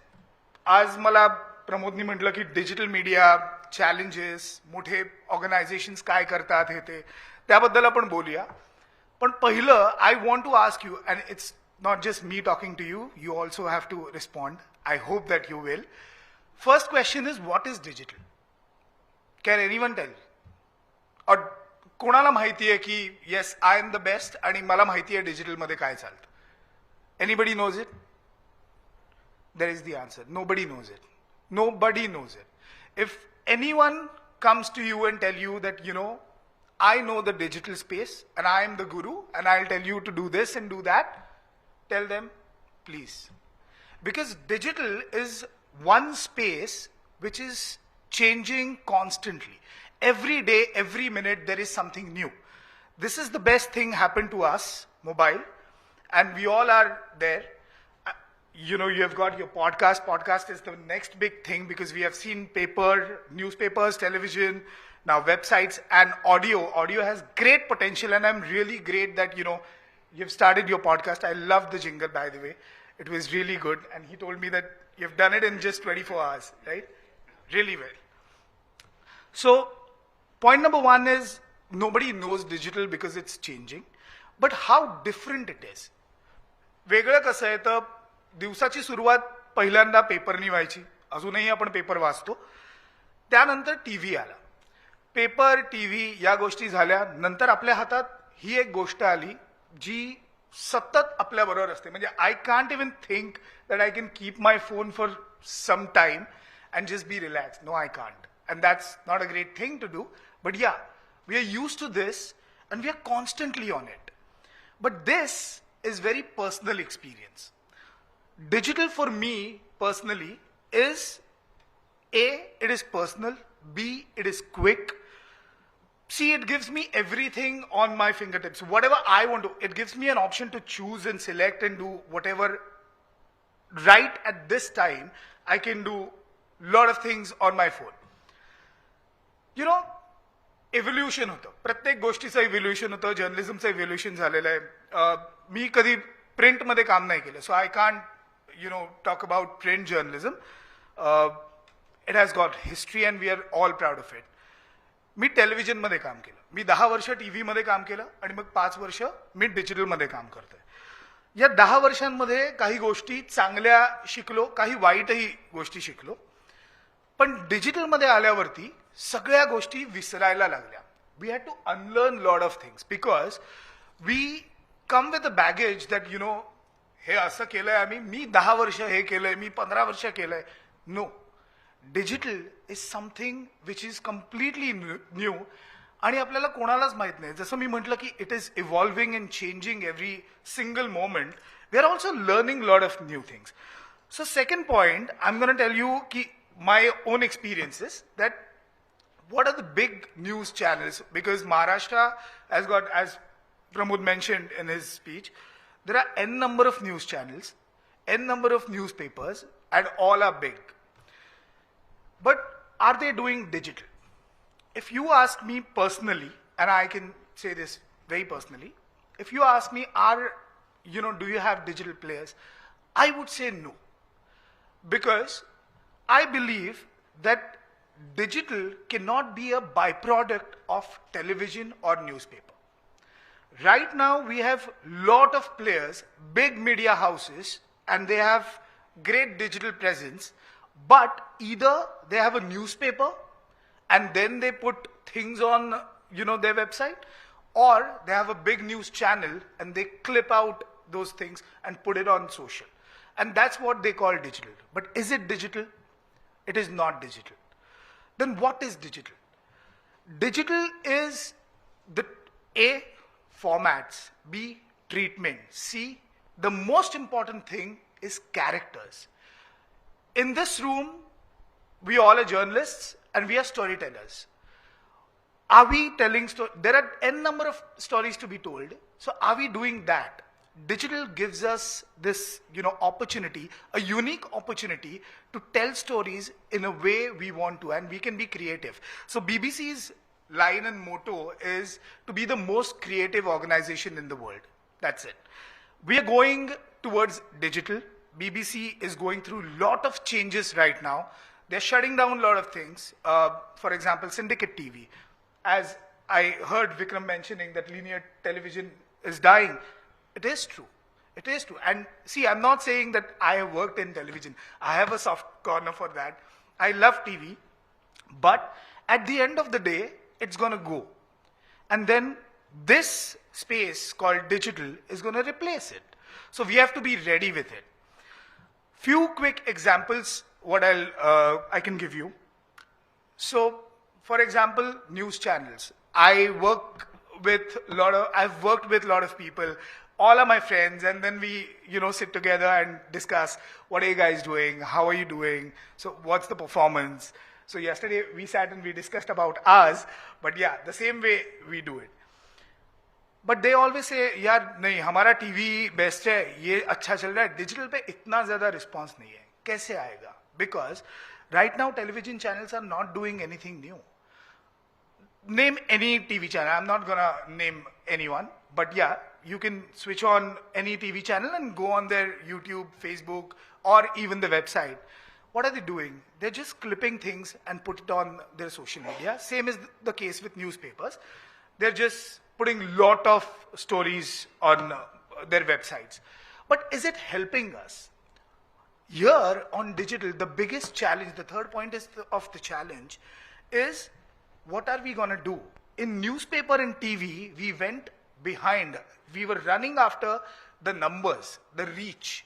आज मला प्रमोदनी म्हटलं की digital media challenges मोठे organisations काय करतात हे ते त्याबद्दल आपण बोलूया पण पहिलं I want to ask you and it's not just me talking to you you also have to respond I hope that you will first question is what is digital can anyone tell or कोणाला माहिती आहे की yes I am the best आणि मला माहिती आहे डिजिटलमध्ये काय चालतं anybody knows it There is the answer. Nobody knows it. Nobody knows it. If anyone comes to you and tell you that, you know, I know the digital space and I am the guru and I'll tell you to do this and do that, tell them, please. Because digital is one space which is changing constantly. Every day, every minute, there is something new. This is the best thing happened to us, mobile, and we all are there. You know, you have got your podcast. Podcast is the next big thing because we have seen paper, newspapers, television, now websites and audio. Audio has great potential and I'm really great that, you know, you've started your podcast. I love the jingle, by the way. It was really good. And he told me that you've done it in just 24 hours, right? Really well. So, point number 1 is nobody knows digital because it's changing. But how different it is. वेगळं कसं आहे तर दिवसाची सुरुवात पहिल्यांदा पेपरनी व्हायची अजूनही आपण पेपर वाचतो त्यानंतर टीव्ही आला पेपर टीव्ही या गोष्टी झाल्या नंतर आपल्या हातात ही एक गोष्ट आली जी सतत आपल्या बरोबर असते म्हणजे I can't even think that I can keep my phone for some time and just be relax no I can't and that's not a great thing to do but yeah we are use to this and we are constantly on it but this is very personal experience Digital for me personally is A, it is personal, B, it is quick, C, it gives me everything on my fingertips. Whatever I want to, it gives me an option to choose and select and do whatever. Right at this time, I can do a lot of things on my phone. You know, evolution होतं प्रत्येक गोष्टीचं evolution होतं जर्नलिझमचं evolution झालेलं आहे मी कधी प्रिंटमध्ये काम नाही केलं so I can't you know, talk about print journalism. It has got history and we are all proud of it. मी टेलिव्हिजनमध्ये काम केलं मी 10 वर्ष टीव्हीमध्ये काम केलं आणि मग 5 वर्ष मी डिजिटलमध्ये काम करतोय या 10 वर्षांमध्ये काही गोष्टी चांगल्या शिकलो काही वाईटही गोष्टी शिकलो पण डिजिटलमध्ये आल्यावरती सगळ्या गोष्टी विसरायला लागल्या we had to unlearn lot of things because we come with a baggage that you know हे असं केलंय आम्ही मी 10 वर्ष हे केलंय मी 15 वर्ष केलंय no digital is something which is completely new आणि आपल्याला कोणालाच माहित नाही जसं मी म्हटलं की it is evolving and changing every single moment we are also learning lot of new things so second point I am gonna tell you की my own experiences that what are the big news channels because Maharashtra has got as Pramod mentioned in his speech there are n number of news channels, n number of newspapers, and all are big. But are they doing digital? If you ask me personally, and I can say this very personally, if you ask me, do you have digital players? I would say no. because I believe that digital cannot be a byproduct of television or newspaper. Right now, we have lot of players, big media houses, and they have great digital presence, but either they have a newspaper and then they put things on, their website, or they have a big news channel and they clip out those things and put it on social. And that's what they call digital. But is it digital? It is not digital. Then what is digital? Digital is the A, formats, B, treatment, C, the most important thing is characters. In this room, we all are journalists and we are storytellers. Are we telling stories? There are n number of stories to be told. So are we doing that? Digital gives us this, opportunity, a unique opportunity to tell stories in a way we want to, and we can be creative. So BBC's line and motto is to be the most creative organization in the world. That's it. We are going towards digital. BBC is going through a lot of changes right now. They're shutting down a lot of things. For example, Syndicate TV. As I heard Vikram mentioning that linear television is dying, it is true. It is true. And see, I'm not saying that I have worked in television. I have a soft corner for that. I love TV. But at the end of the day, it's going to go. And then this space called digital is going to replace it. So we have to be ready with it. Few quick examples what I can give you. So, for example, news channels. I've worked with a lot of people. All are my friends, and then we, sit together and discuss, what are you guys doing? How are you doing? So what's the performance? So yesterday we sat and we discussed about ours, but yeah, the same way we do it. But they always say, यार नहीं हमारा TV best है, ये अच्छा चल रहा है, digital पे इतना ज्यादा रिस्पांस नहीं है, कैसे आएगा? Because right now television channels are not doing anything new. Name any TV channel. I'm not gonna name anyone, but yeah, you can switch on any TV channel and go on their YouTube, Facebook, or even the website. What are they doing? They're just clipping things and put it on their social media. Same is the case with newspapers. They're just putting lot of stories on their websites. But is it helping us? Here on digital, the biggest challenge, the third point of the challenge is, what are we going to do? In newspaper and TV, we went behind. We were running after the numbers, the reach.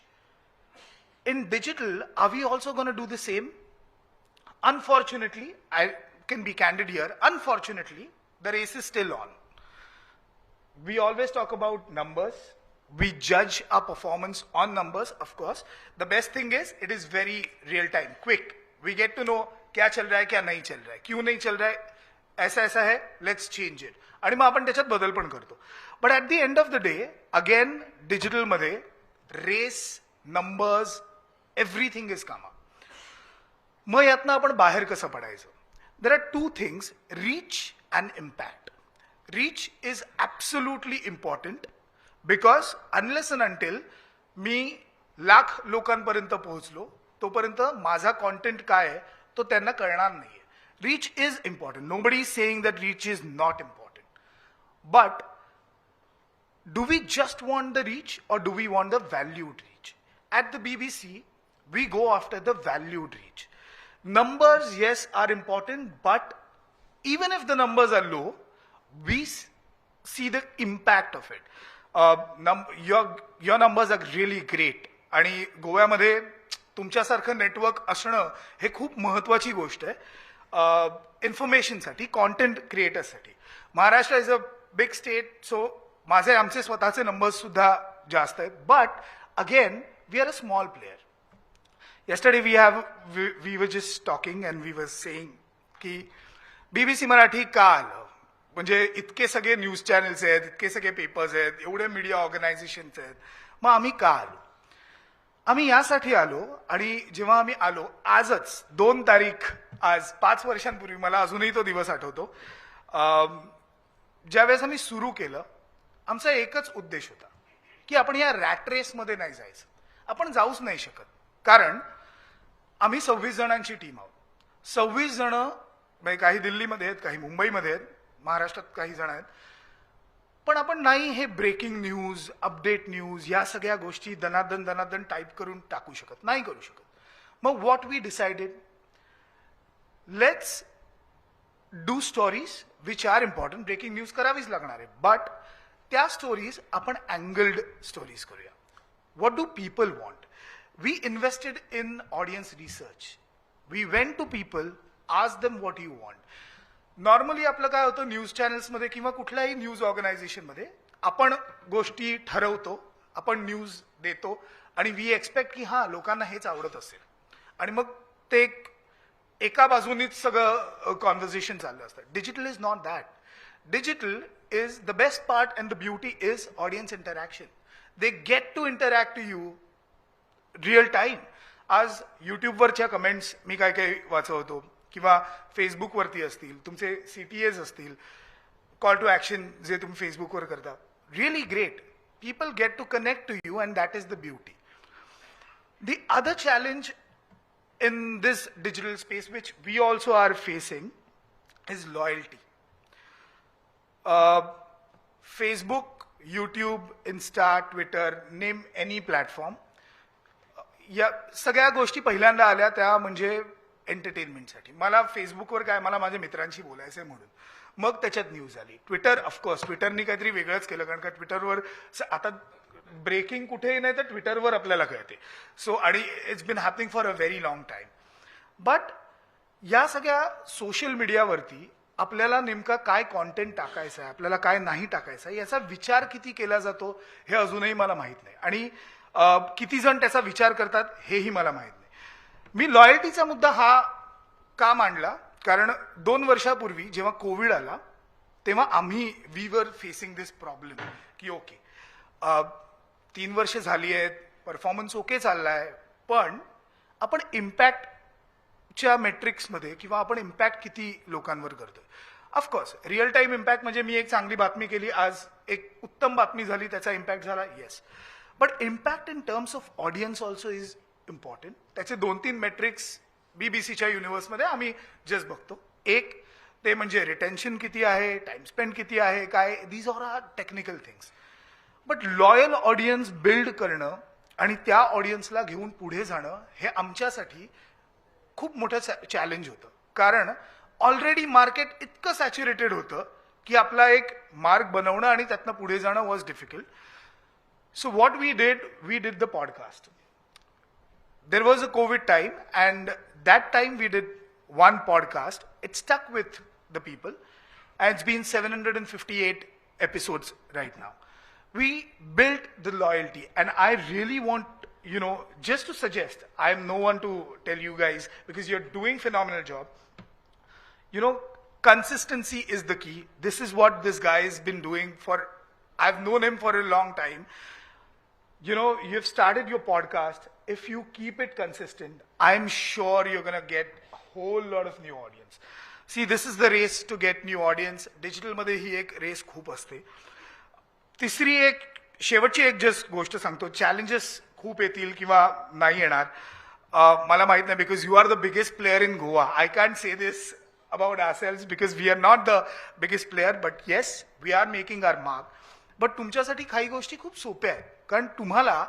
In digital, are we also going to do the same? Unfortunately, I can be candid here, unfortunately, the race is still on. We always talk about numbers. We judge our performance on numbers, of course. The best thing is, it is very real time, quick. We get to know क्या चल रहा है, क्या नहीं चल रहा है, क्यों नहीं चल रहा है, ऐसा है, let's change it. आणि मग आपण त्याच्यात बदल पण करतो. But at the end of the day, again, digital मध्ये race, numbers, everything is come up. मग यातनं आपण बाहेर कसं पडायचं? There are two things, reach and impact. Reach is absolutely important because unless and until मी लाख लोकांपर्यंत पोहोचलो, तोपर्यंत माझा content काय आहे तो त्यांना कळणार नाहीये. Reach is important. Nobody is saying that reach is not important. But do we just want the reach or do we want the valued reach? At the BBC, we go after the valued reach. Numbers, yes, are important, but even if the numbers are low, we see the impact of it. Your numbers are really great. आणि गोव्यामध्ये तुमच्यासारखं network असणं हे खूप महत्वाची गोष्ट आहे इन्फॉर्मेशनसाठी, कॉन्टेंट क्रिएटर्ससाठी. Maharashtra is a big state, so आमचे स्वतःचे नंबर्स सुद्धा जास्त आहेत. But again we are a small player. Yesterday we were just talking and we were saying की BBC मराठी का आलं, म्हणजे इतके सगळे न्यूज चॅनल्स आहेत, इतके सगळे पेपर्स आहेत, एवढे मीडिया ऑर्गनायझेशन्स आहेत, मग आम्ही का आलो? आम्ही यासाठी आलो, आणि जेव्हा आम्ही आलो आजच 2 तारीख, आज 5 वर्षांपूर्वी, मला अजूनही तो दिवस आठवतो, ज्यावेळेस आम्ही सुरू केलं, आमचा एकच उद्देश होता की आपण या रॅट रेसमध्ये नाही जायचं. आपण जाऊच नाही शकत, कारण आम्ही 26 जणांची टीम आहोत. 26 जण म्हणजे काही दिल्लीमध्ये आहेत, काही मुंबईमध्ये आहेत, महाराष्ट्रात काही जण आहेत. पण आपण नाही हे ब्रेकिंग न्यूज, अपडेट न्यूज या सगळ्या गोष्टी दनादन टाईप करून टाकू शकत, नाही करू शकत. मग what we decided, let's do stories which are important. Breaking news करावीच लागणार आहे, बट त्या स्टोरीज आपण अँगल्ड स्टोरीज करूया. What do people want? We invested in audience research. We went to people, ask them what you want. Normally आपलं काय होतं news चॅनल्समध्ये किंवा कुठल्याही न्यूज ऑर्गनायझेशनमध्ये, आपण गोष्टी ठरवतो, आपण न्यूज देतो आणि वी एक्सपेक्ट की हां लोकांना हेच आवडत असेल, आणि मग ते एका बाजूनीच सगळं कॉन्व्हर्सेशन चाललं असतं. Digital is not that. Digital is the best part and the beauty is audience interaction. They get to interact to you real time. आज युट्यूबवरच्या कमेंट्स मी काय काय वाचवतो किंवा फेसबुकवरती असतील, तुमचे CTAs असतील, कॉल टू ॲक्शन जे तुम्ही फेसबुकवर करता, really great. People get to connect to you and that is the beauty. The other challenge in this digital space which we also are facing is loyalty. Facebook, YouTube, Insta, Twitter, name any platform. या सगळ्या गोष्टी पहिल्यांदा आल्या त्या म्हणजे एंटरटेनमेंटसाठी. मला फेसबुकवर काय, मला माझ्या मित्रांशी बोलायचं आहे म्हणून, मग त्याच्यात न्यूज आली. ट्विटर, ऑफकोर्स ट्विटरनी काहीतरी वेगळंच केलं, कारण का ट्विटरवर आता ब्रेकिंग कुठेही नाही तर ट्विटरवर आपल्याला कळते. सो आणि it's been happening for a very long time. But या सगळ्या सोशल मीडियावरती आपल्याला नेमका काय कॉन्टेंट टाकायचं आहे, आपल्याला काय नाही टाकायचं आहे, याचा विचार किती केला जातो हे अजूनही मला माहीत नाही, आणि किती जण त्याचा विचार करतात हेही मला माहीत नाही. मी लॉयल्टीचा मुद्दा हा का मांडला, कारण 2 वर्षापूर्वी जेव्हा कोविड आला तेव्हा आम्ही we were facing this problem की ओके 3 वर्ष झाली आहेत, परफॉर्मन्स ओके चाललाय, पण आपण इम्पॅक्टच्या मेट्रिक्समध्ये किंवा आपण इम्पॅक्ट किती लोकांवर करतोय. ऑफकोर्स रिअल टाईम इम्पॅक्ट म्हणजे मी एक चांगली बातमी केली, आज एक उत्तम बातमी झाली, त्याचा इम्पॅक्ट झाला, yes. But impact in terms of audience also is important. त्याचे 2-3 मेट्रिक्स बीबीसीच्या युनिव्हर्समध्ये आम्ही जस्ट बघतो. एक ते म्हणजे रिटेन्शन किती आहे, टाइम स्पेंड किती आहे, काय, these are technical things. But loyal audience build करणं आणि त्या ऑडियन्सला घेऊन पुढे जाणं हे आमच्यासाठी खूप मोठं चॅलेंज होतं, कारण ऑलरेडी मार्केट इतकं सॅच्युरेटेड होतं की आपला एक मार्क बनवणं आणि त्यातनं पुढे जाणं was difficult. So what we did the podcast. There was a Covid time and that time we did one podcast. It stuck with the people and it's been 758 episodes right now. We built the loyalty and I really want, just to suggest, I am no one to tell you guys because you're doing phenomenal job. Consistency is the key. This is what this guy has been doing I've known him for a long time. You've started your podcast. If you keep it consistent, I'm sure you're going to get a whole lot of new audience. See, this is the race to get new audience. Digital मध्ये ही एक race खूप असते. तिसरी शेवटची एक just गोष्ट सांगतो. Challenges खूप येतील किंवा नाही येणार मला माहित नाही, because you are the biggest player in Goa. I can't say this about ourselves because we are not the biggest player, but yes we are making our mark. But तुमच्यासाठी काही गोष्टी खूप सोप्या आहेत, कारण तुम्हाला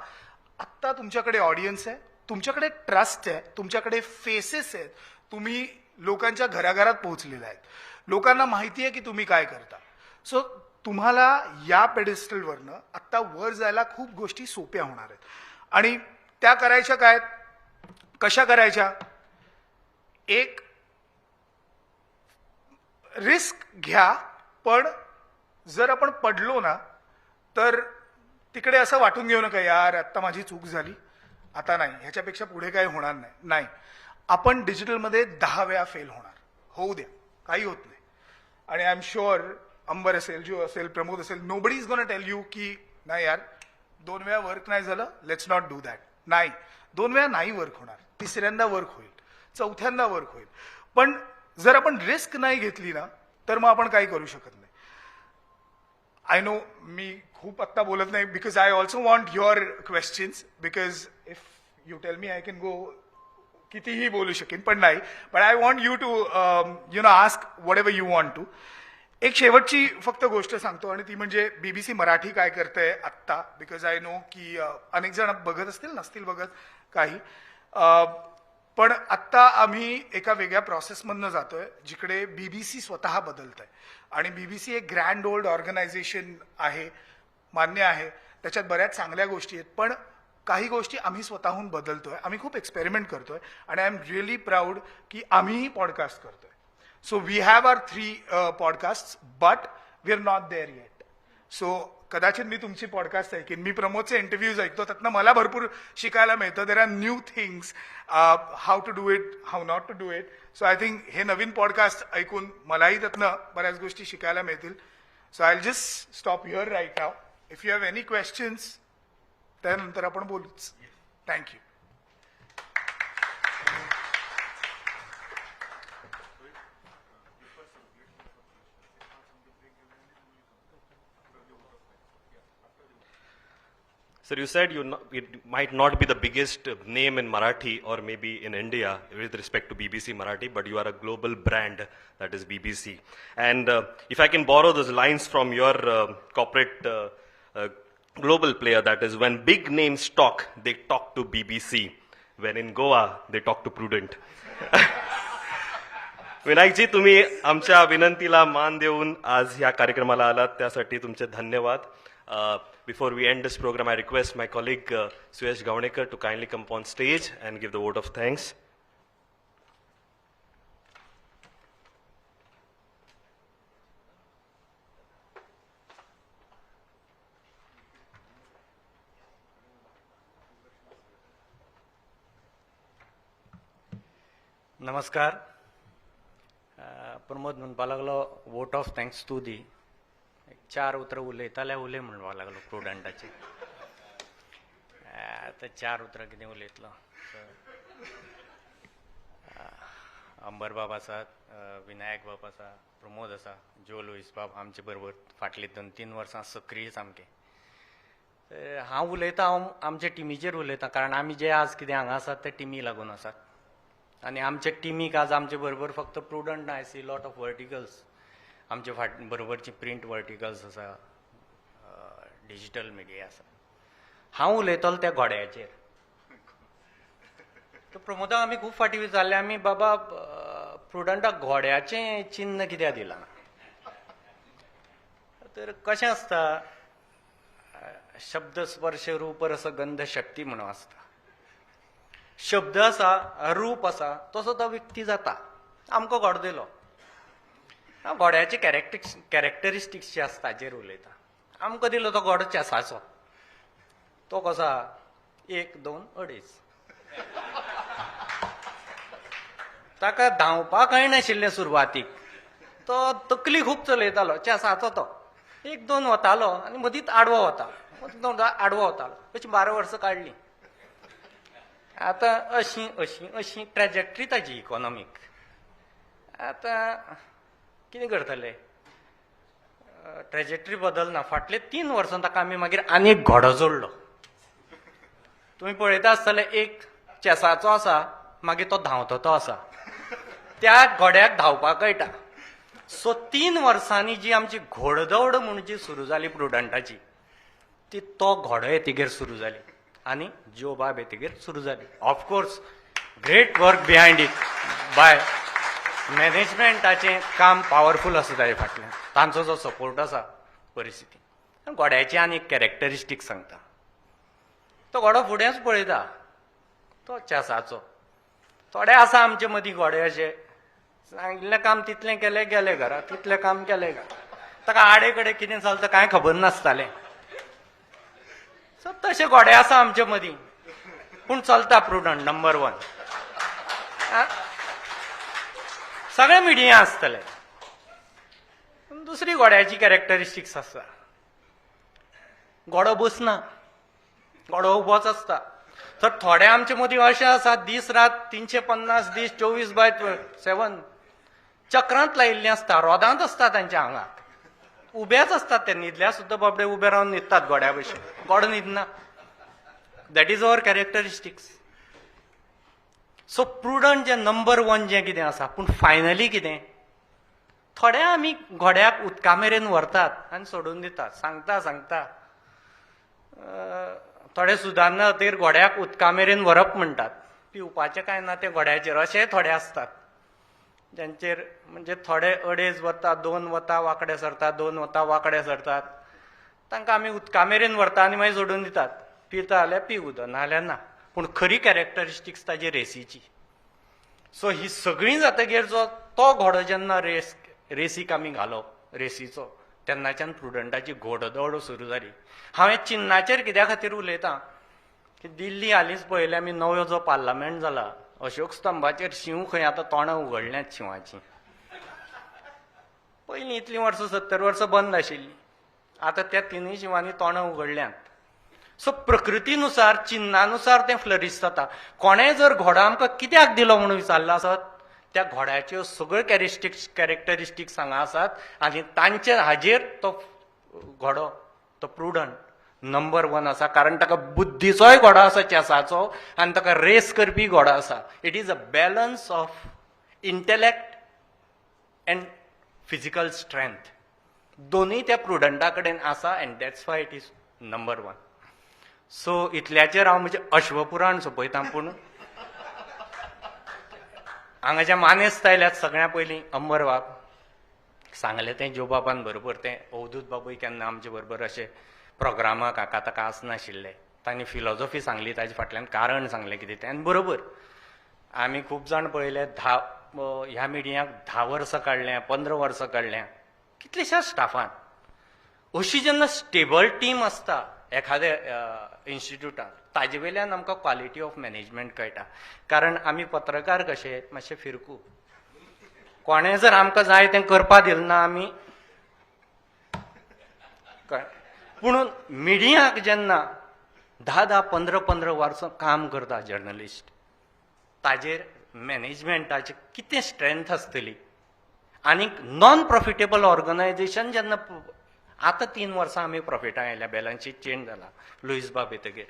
आत्ता तुमच्याकडे ऑडियन्स आहे, तुमच्याकडे ट्रस्ट आहे, तुमच्याकडे फेसेस आहेत, तुम्ही लोकांच्या घराघरात पोहोचलेले आहेत, लोकांना माहिती आहे की तुम्ही काय करता. सो तुम्हाला या पेडेस्टलवरनं आत्ता वर जायला खूप गोष्टी सोप्या होणार आहेत. आणि त्या करायच्या काय, कशा करायच्या, एक रिस्क घ्या, पण जर आपण पडलो ना तर तिकडे असं वाटून घेऊ नका यार आत्ता माझी चूक झाली, आता नाही, ह्याच्यापेक्षा पुढे काही होणार नाही. आपण डिजिटलमध्ये 10 वेळा फेल होणार, होऊ द्या, काही होत नाही. आणि आय एम शुअर अंबर असेल, जो असेल, प्रमोद असेल, nobody is gonna tell you की नाही यार 2 वेळा वर्क नाही झालं, लेट्स नॉट डू दॅट. नाही, 2 वेळा नाही वर्क होणार, तिसऱ्यांदा वर्क होईल, चौथ्यांदा वर्क होईल. पण जर आपण रिस्क नाही घेतली ना तर मग आपण काही करू शकत नाही. आय नो मी खूप आत्ता बोलत नाही, because I also want your questions, because if you tell me I can go कितीही बोलू शकेन, पण नाही. But I want you to ask whatever you want to. एक शेवटची फक्त गोष्ट सांगतो, आणि ती म्हणजे BBC मराठी काय करतंय आत्ता, बिकॉज आय नो की अनेक जण बघत असतील, नसतील बघत काही. पण आत्ता आम्ही एका वेगळ्या प्रोसेसमधनं जातोय जिकडे BBC स्वतः बदलत आहे. आणि BBC एक ग्रँड ओल्ड ऑर्गनायझेशन आहे, मान्य आहे, त्याच्यात बऱ्याच चांगल्या गोष्टी आहेत, पण काही गोष्टी आम्ही स्वतःहून बदलतोय. आम्ही खूप एक्सपेरिमेंट करतोय, आणि आय एम रिअली प्राऊड की आम्हीही पॉडकास्ट करतोय. So we have our 3 podcasts, but we're not there yet. So कदाचित मी तुमची पॉडकास्ट ऐकेन, मी प्रमोदचे इंटरव्ह्यूज ऐकतो, त्यातनं मला भरपूर शिकायला मिळतं. There are new things, how to do it, how not to do it. So I think हे नवीन पॉडकास्ट ऐकून मलाही त्यातनं बऱ्याच गोष्टी शिकायला मिळतील. So I will just stop here right now. If you have any questions त्यानंतर आपण बोलूच. Thank you. Sir, you said it might not be the biggest name in Marathi or maybe in India with respect to BBC Marathi, but you are a global brand that is BBC. And if I can borrow those lines from your corporate global player, that is, when big names talk, they talk to BBC. When in Goa, they talk to Prudent. विनायकजी, तुम्ही आमच्या विनंतीला मान देऊन आज ह्या कार्यक्रमाला आलात, त्यासाठी तुमचे धन्यवाद. Before we end this program, I request my colleague Suyash Gaonekar to kindly come on stage and give the vote of thanks. नमस्कार. प्रमोद म्हणपा लागलो vote of thanks to the. 4 उतरां उलय म्हणपाक लागलो प्रुडंटाचे. आतां 4 उतरां कितें उलयतलो. अंबर बाब आसात, विनायक बाब आसा, प्रमोद आसा, जो लुईस बाब आमचे बरोबर फाटलीं 2-3 वर्सां सक्रीय सामके. हांव उलयतां, हांव आमचे टिमीचेर उलयतां, कारण आमी जे आज कितें हांगा आसात ते टिमी लागून आसात. आनी आमचे टिमीक आज आमचे बरोबर फक्त प्रुडंट ना, आय सी लॉट ऑफ वर्टिकल्स. आमचे बरोबरची प्रिंट वर्टिकल्स आसा, डिजिटल मिडिया आसा. हांव उलयतलो त्या घोड्याचेर. तर प्रमोदाक आमी खूब फाटी विचारले, आमी बाबा प्रुडंटाक घोड्याचें चिन्ह कित्याक दिलां. तर कशें आसता, शब्द स्पर्श रूप रस गंध शक्ती म्हणून आसता. शब्द आसा, रूप आसा, तसो तो व्यक्ती जाता. आमकां घोडो दिलो, घोड्याचे कॅरेक्टरिस्टिक्स जे आसता ताचेर उलयता. आमकां दिलो तो घोडो चेसाचो. तो कसो 1, 2, 2.5. ताका धांवपाक कळनाशिल्लें सुरवातीक. तो तकली खूब चलयतालो, चेसाचो तो. 1, 2 वतालो आनी मदींच आडवो वतालो, मदींच आडवो वतालो. अशीं 12 वर्सां काडलीं. आतां अशी ट्रॅजेक्टरी ताची इकॉनॉमीक. आतां कितें करतले, ट्रॅजेक्टरी बदलना. फाटले 3 वर्सां ताका आमी मागीर आनी एक घोडो जोडलो. तुमी पळयता आसतले, एक चेसाचो आसा, मागीर तो धांवतो तो आसा. त्या घोड्याक धांवपाक कळटा. सो 3 वर्सांनी जी आमची घोडदौड म्हणून जी सुरू जाली प्रुडंटाची, ती तो घोडो येतगीर सुरू जाली आनी ज्यो बाब येतगीर सुरू जाली. Of course great work behind it by मॅनेजमेंटाचें काम पावरफूल आसा ताचे फाटल्यान. तांचो जो सपोर्ट आसा परिस्थिती. घोड्याची आनी एक कॅरेक्टरिस्टीक सांगता. तो घोडो फुडेंच पळयता, तो चेसाचो. थोडे आसा आमचे मदीं घोडे अशे, सांगिल्लें काम तितलें केलें, गेले घरा, तितलें काम केलें घरा. ताका आडे कडेन कितें चलता कांय खबर नासतालें. सो तशे घोडे आसा आमचे मदीं, पूण चलता प्रुडंट नंबर 1. सगळे मिडिया आसतले. दुसरी घोड्याची कॅरेक्टरिस्टिक्स आसा. घोडो बसना, घोडो उबोच आसता. तर थोडे आमचे मदीं अशे आसा, दीस रात 350 दीस 24/7 चक्रांत लायिल्लीं आसता, रोदांत आसता तांच्या आंगाक. उबेच असतात ते, न्हिदल्यार सुद्दां बाबडे उबे रावन न्हिदतात घोड्या भशेन. घोडो न्हिदना. That is our characteristics. So prudent जें नंबर 1 जें कितें आसा, पूण फायनली कितें, थोडे आमी घोड्याक उदका मेरेन व्हरतात आनी सोडून दितात, सांगता थोडे सुदारना खातीर घोड्याक उदका मेरेन व्हरप म्हणटात. पिवपाचें कांय ना ते घोड्याचेर, अशेंय थोडे असतात ज्यांचेर म्हणजे थोडे अडेज वता, 2 वता वांकडे सरतात, 2 वता वांकडे सरतात, तांकां आमी उदका मेरेन व्हरता आनी मागीर सोडून दितात. पिता जाल्यार पी उदक, ना जाल्यार ना. पूण खरी कॅरेक्टरिस्टिक्स ताजी रेसीची. सो ही सगळीं जातकीर तो घोडो जेन्ना रेसीक आमी घालो रेसीचो, तेन्नाच्यान प्रुडंटाची घोडदौड सुरू जाली. हांवें चिन्नाचेर कित्या खातीर उलयतां की दिल्ली हालींच पळयलें आमी, नवो जो पार्लमेंट जाला, अशोक स्तंभाचेर शिंव खंय आतां तोंडां उगडल्यांत शिवाची. पयलीं इतलीं वर्सां 70 वर्सां बंद आशिल्लीं, आतां त्या 3 शिवांनी तोंडां उगडल्यांत. सो प्रकृतीनुसार, चिन्नानुसार तें फ्लरिश जाता. कोणेय जर घोडो आमकां कित्याक दिलो म्हणून विचारलो आसत, त्या घोड्याच्यो सगळ्यो कॅरेक्टरिस्टिक्स हांगा आसात आनी तांचे हाजेर तो घोडो, तो प्रुडंट नंबर 1 आसा. कारण ताका बुद्धीचोय घोडो आसा चॅसाचो आनी ताका रेस करपी घोडो आसा. It is a balance of intellect and physical strength. दोनूय त्या प्रुडंटा कडेन आसा and that's why it is number 1. So इतल्याचेर हांव म्हणजे अश्वपुराण सोंपयतां. पूण हांगाच्या मानेस्त आयल्यात सगळ्यां पयलीं अंबर बाब. सांगलें तें ज्यो बाबान बरोबर, तें अवधूत बाबूय केन्ना आमचे बरोबर अशे प्रोग्रामाक हाका ताका आसनाशिल्ले. तांणी फिलॉसॉफी सांगली, ताजे फाटल्यान कारण सांगलें कितें तें. आनी बरोबर आमी खूब जाण पळयले, ह्या मिडियाक 10 वर्सां काडल्या, 15 वर्सां काडल्या, कितलेशा स्टाफान. अशी जेन्ना स्टेबल टीम आसता एखाद्या इन्स्टिट्यूटान, ताजे वयल्यान आमकां क्वालिटी ऑफ मॅनेजमेंट कळटा. कारण आमी पत्रकार कशे मातशे फिरकू, कोणें जर आमकां जाय तें करपा दिलें ना आमी. पूण मिडियाक जेन्ना 10-10, 15-15 वर्सां काम करता जर्नलिस्ट, ताजेर मॅनेजमेंटाची कितें स्ट्रेंथ आसतली. आनी नॉन प्रॉफिटेबल ऑर्गनायझेशन जेन्ना, आतां 3 वर्सां आमी प्रॉफिटां आयल्या, बॅलन्स शीट चेंज जाला लुईस बाब येतकीर.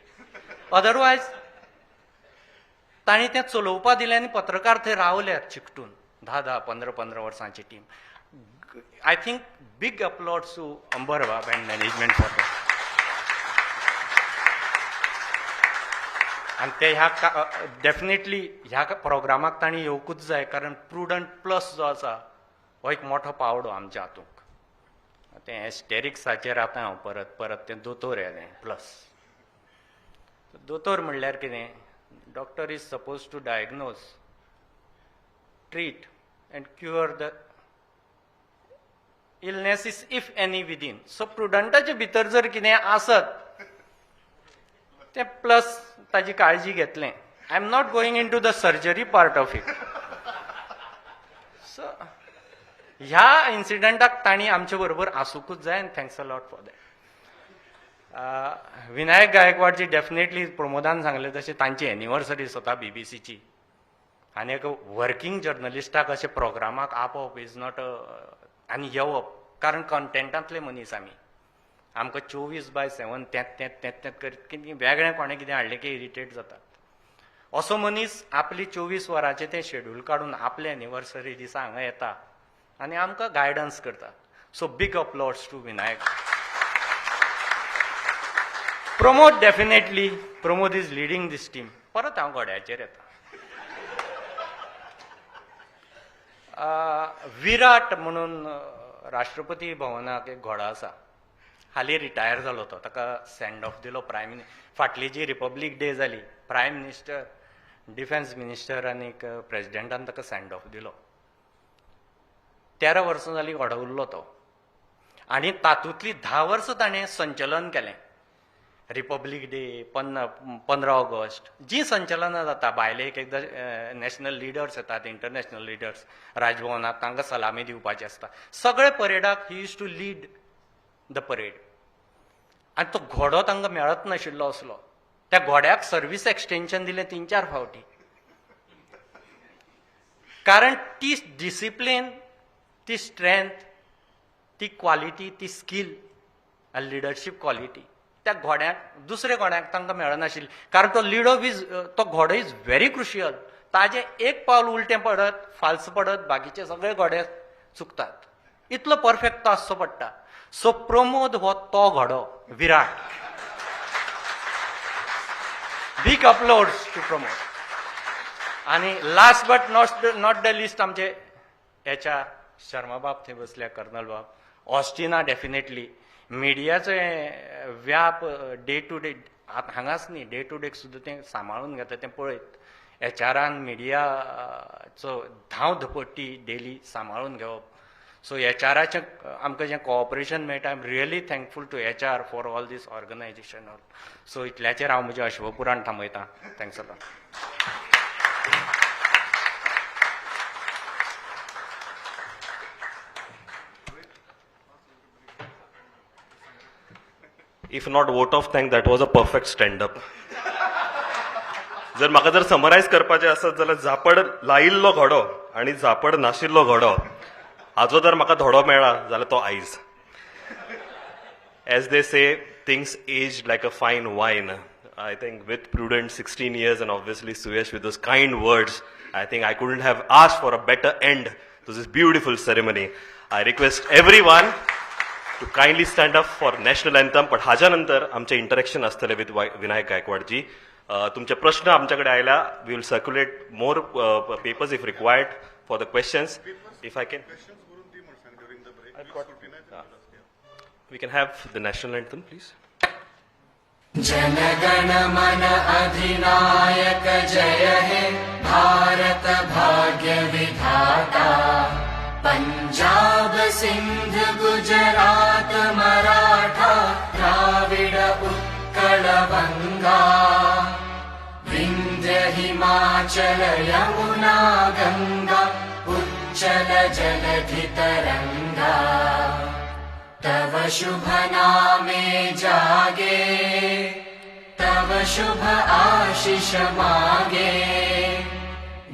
अदरवायज तांणी तें चलोवपा दिलें आनी पत्रकार थंय रावल्यात चिकटून 10-10, 15-15 वर्सांची team. I think big applause to Amber बाब अँड मॅनेजमेंट फॉर दॅट. आनी ते ह्या डेफिनेटली ह्या प्रोग्रामाक तांणी येवकूच जाय. कारण प्रुडंट प्लस जो आसा हो एक मोठो पावडो आमच्या हातूंत. तें एस्टेरिक्साचेर आतां हांव परत तें दोतोर येलें प्लस. दोतोर म्हणल्यार कितें, doctor is suppose to diagnose, treat and cure the illnesses if any within. So प्रुडंटाचे भितर जर कितें आसत तें प्लस ताजी काळजी घेतलें. I am not going in to the surgery part of it. So ह्या इन्सिडंटाक तांणी आमचे बरोबर आसूंकूच जाय आनी thanks a lot for that. Vinayak गायकवाडची डेफिनेटली प्रमोदान सांगलें तशें तांची एनिवर्सरी जाता बीबीसीची. आनी एक वर्किंग जर्नलिस्टाक अशें प्रोग्रामाक आपोवप इज नॉट आनी येवप. कारण कंटेंटांतले मनीस आमी, आमकां 24/7 तेंत करीत कितें वेगळें कोणें कितें हाडलें की इरिटेट जातात. असो मनीस आपली 24 वरांचें तें शेड्यूल काडून आपले एनिवर्सरी दिसा हांगा येता आनी आमकां गायडन्स करता. So big applause to Vinayak. Pramod definitely, Pramod is leading this team. परत हांव घोड्याचेर येता. विराट म्हणून राष्ट्रपती भवनाक एक घोडो आसा. हालीं रिटायर जालो तो. ताका सेंड ऑफ दिलो फाटली जी रिपब्लीक डे जाली, प्रायम मिनिस्टर, डिफेन्स मिनिस्टर आनी प्रेसिडेंटान ताका सेंड ऑफ दिलो. 13 वर्सां जालीं घोडो उरलो तो. आनी तातूंतली 10 वर्सां ताणें संचलन केलें. रिपब्लीक डे, 15 ऑगस्ट, जी संचलनां जाता, भायले एकदां नॅशनल लिडर्स येतात, इंटरनॅशनल लिडर्स राजभवनात, तांकां सलामी दिवपाची आसता. सगळे परेडाक he use to lead the parade. आनी तो घोडो तांकां मेळत नाशिल्लो असलो. त्या घोड्याक सर्वीस एक्सटेन्शन दिलें 3-4 फावटी. कारण ती डिसिप्लीन, ती स्ट्रेंथ, ती क्वालिटी, ती स्कील आनी लिडरशीप क्वालिटी त्या घोड्याक, दुसऱ्या घोड्याक तांकां मेळनाशिल्ली. कारण तो घोडो इज व्हेरी क्रुशियल ताजे एक पावल उलटें पडत फाल्स पडत बाकीचे सगळे घोडे चुकतात इतलो परफेक्ट तो आसचो पडटा सो प्रमोद हो तो घोडो Virat big uploads to Pramod आणि last but not the list आमचे HR शर्मा बाब थंय बसल्या कर्नल बाब ऑस्टिना डेफिनेटली मिडियाचे व्याप डे टू डे हांगाच न्ही डे टू डे सुद्दां तें सांबाळून घेता तें पळयत HRान मिडियाचो धांव धपट्टी डेली सांबाळून घेवप सो HRाचें आमकां जें कोऑपरेशन मेळटा I am really thankful to HR for all this organisation so इतल्याचेर हांव म्हजें अश्वपुराण थांबयतां thanks a lot If not vote of thank, that was a perfect stand-up. जर म्हाका जर समरायज करपाचें आसत जाल्यार झापड लायिल्लो घोडो आनी झापड नाशिल्लो घोडो हाचो जर म्हाका धोडो मेळ्ळा जाल्यार तो आयज. As they say, things aged like a fine wine. I think with Prudent 16 years and obviously Suyash with those kind words, I think I couldn't have asked for a better end to this beautiful ceremony. I request everyone to kindly stand up for national anthem. पण हाच्या नंतर आमचे interaction असतले with Vinayak Gaikwadji. तुमचे प्रश्न आमच्याकडे आयला we will circulate more papers if required for the questions if I can we can have the national anthem please. जनगण मन अधिनायक जय हे भारत भाग्य विधाता पंजाब सिंध गुजरात मराठा द्राविड उत्कल बंगा विंध्य हिमाचल यमुना गंगा उच्चल जलधि तरंगा तव शुभ नामे जागे तव शुभ आशीष मागे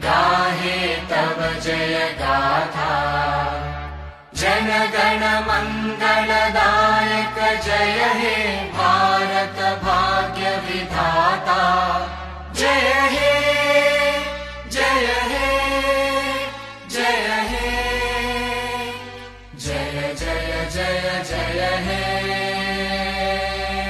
गाहे तव जय गाथा जनगण मंगलदायक जय हे भारत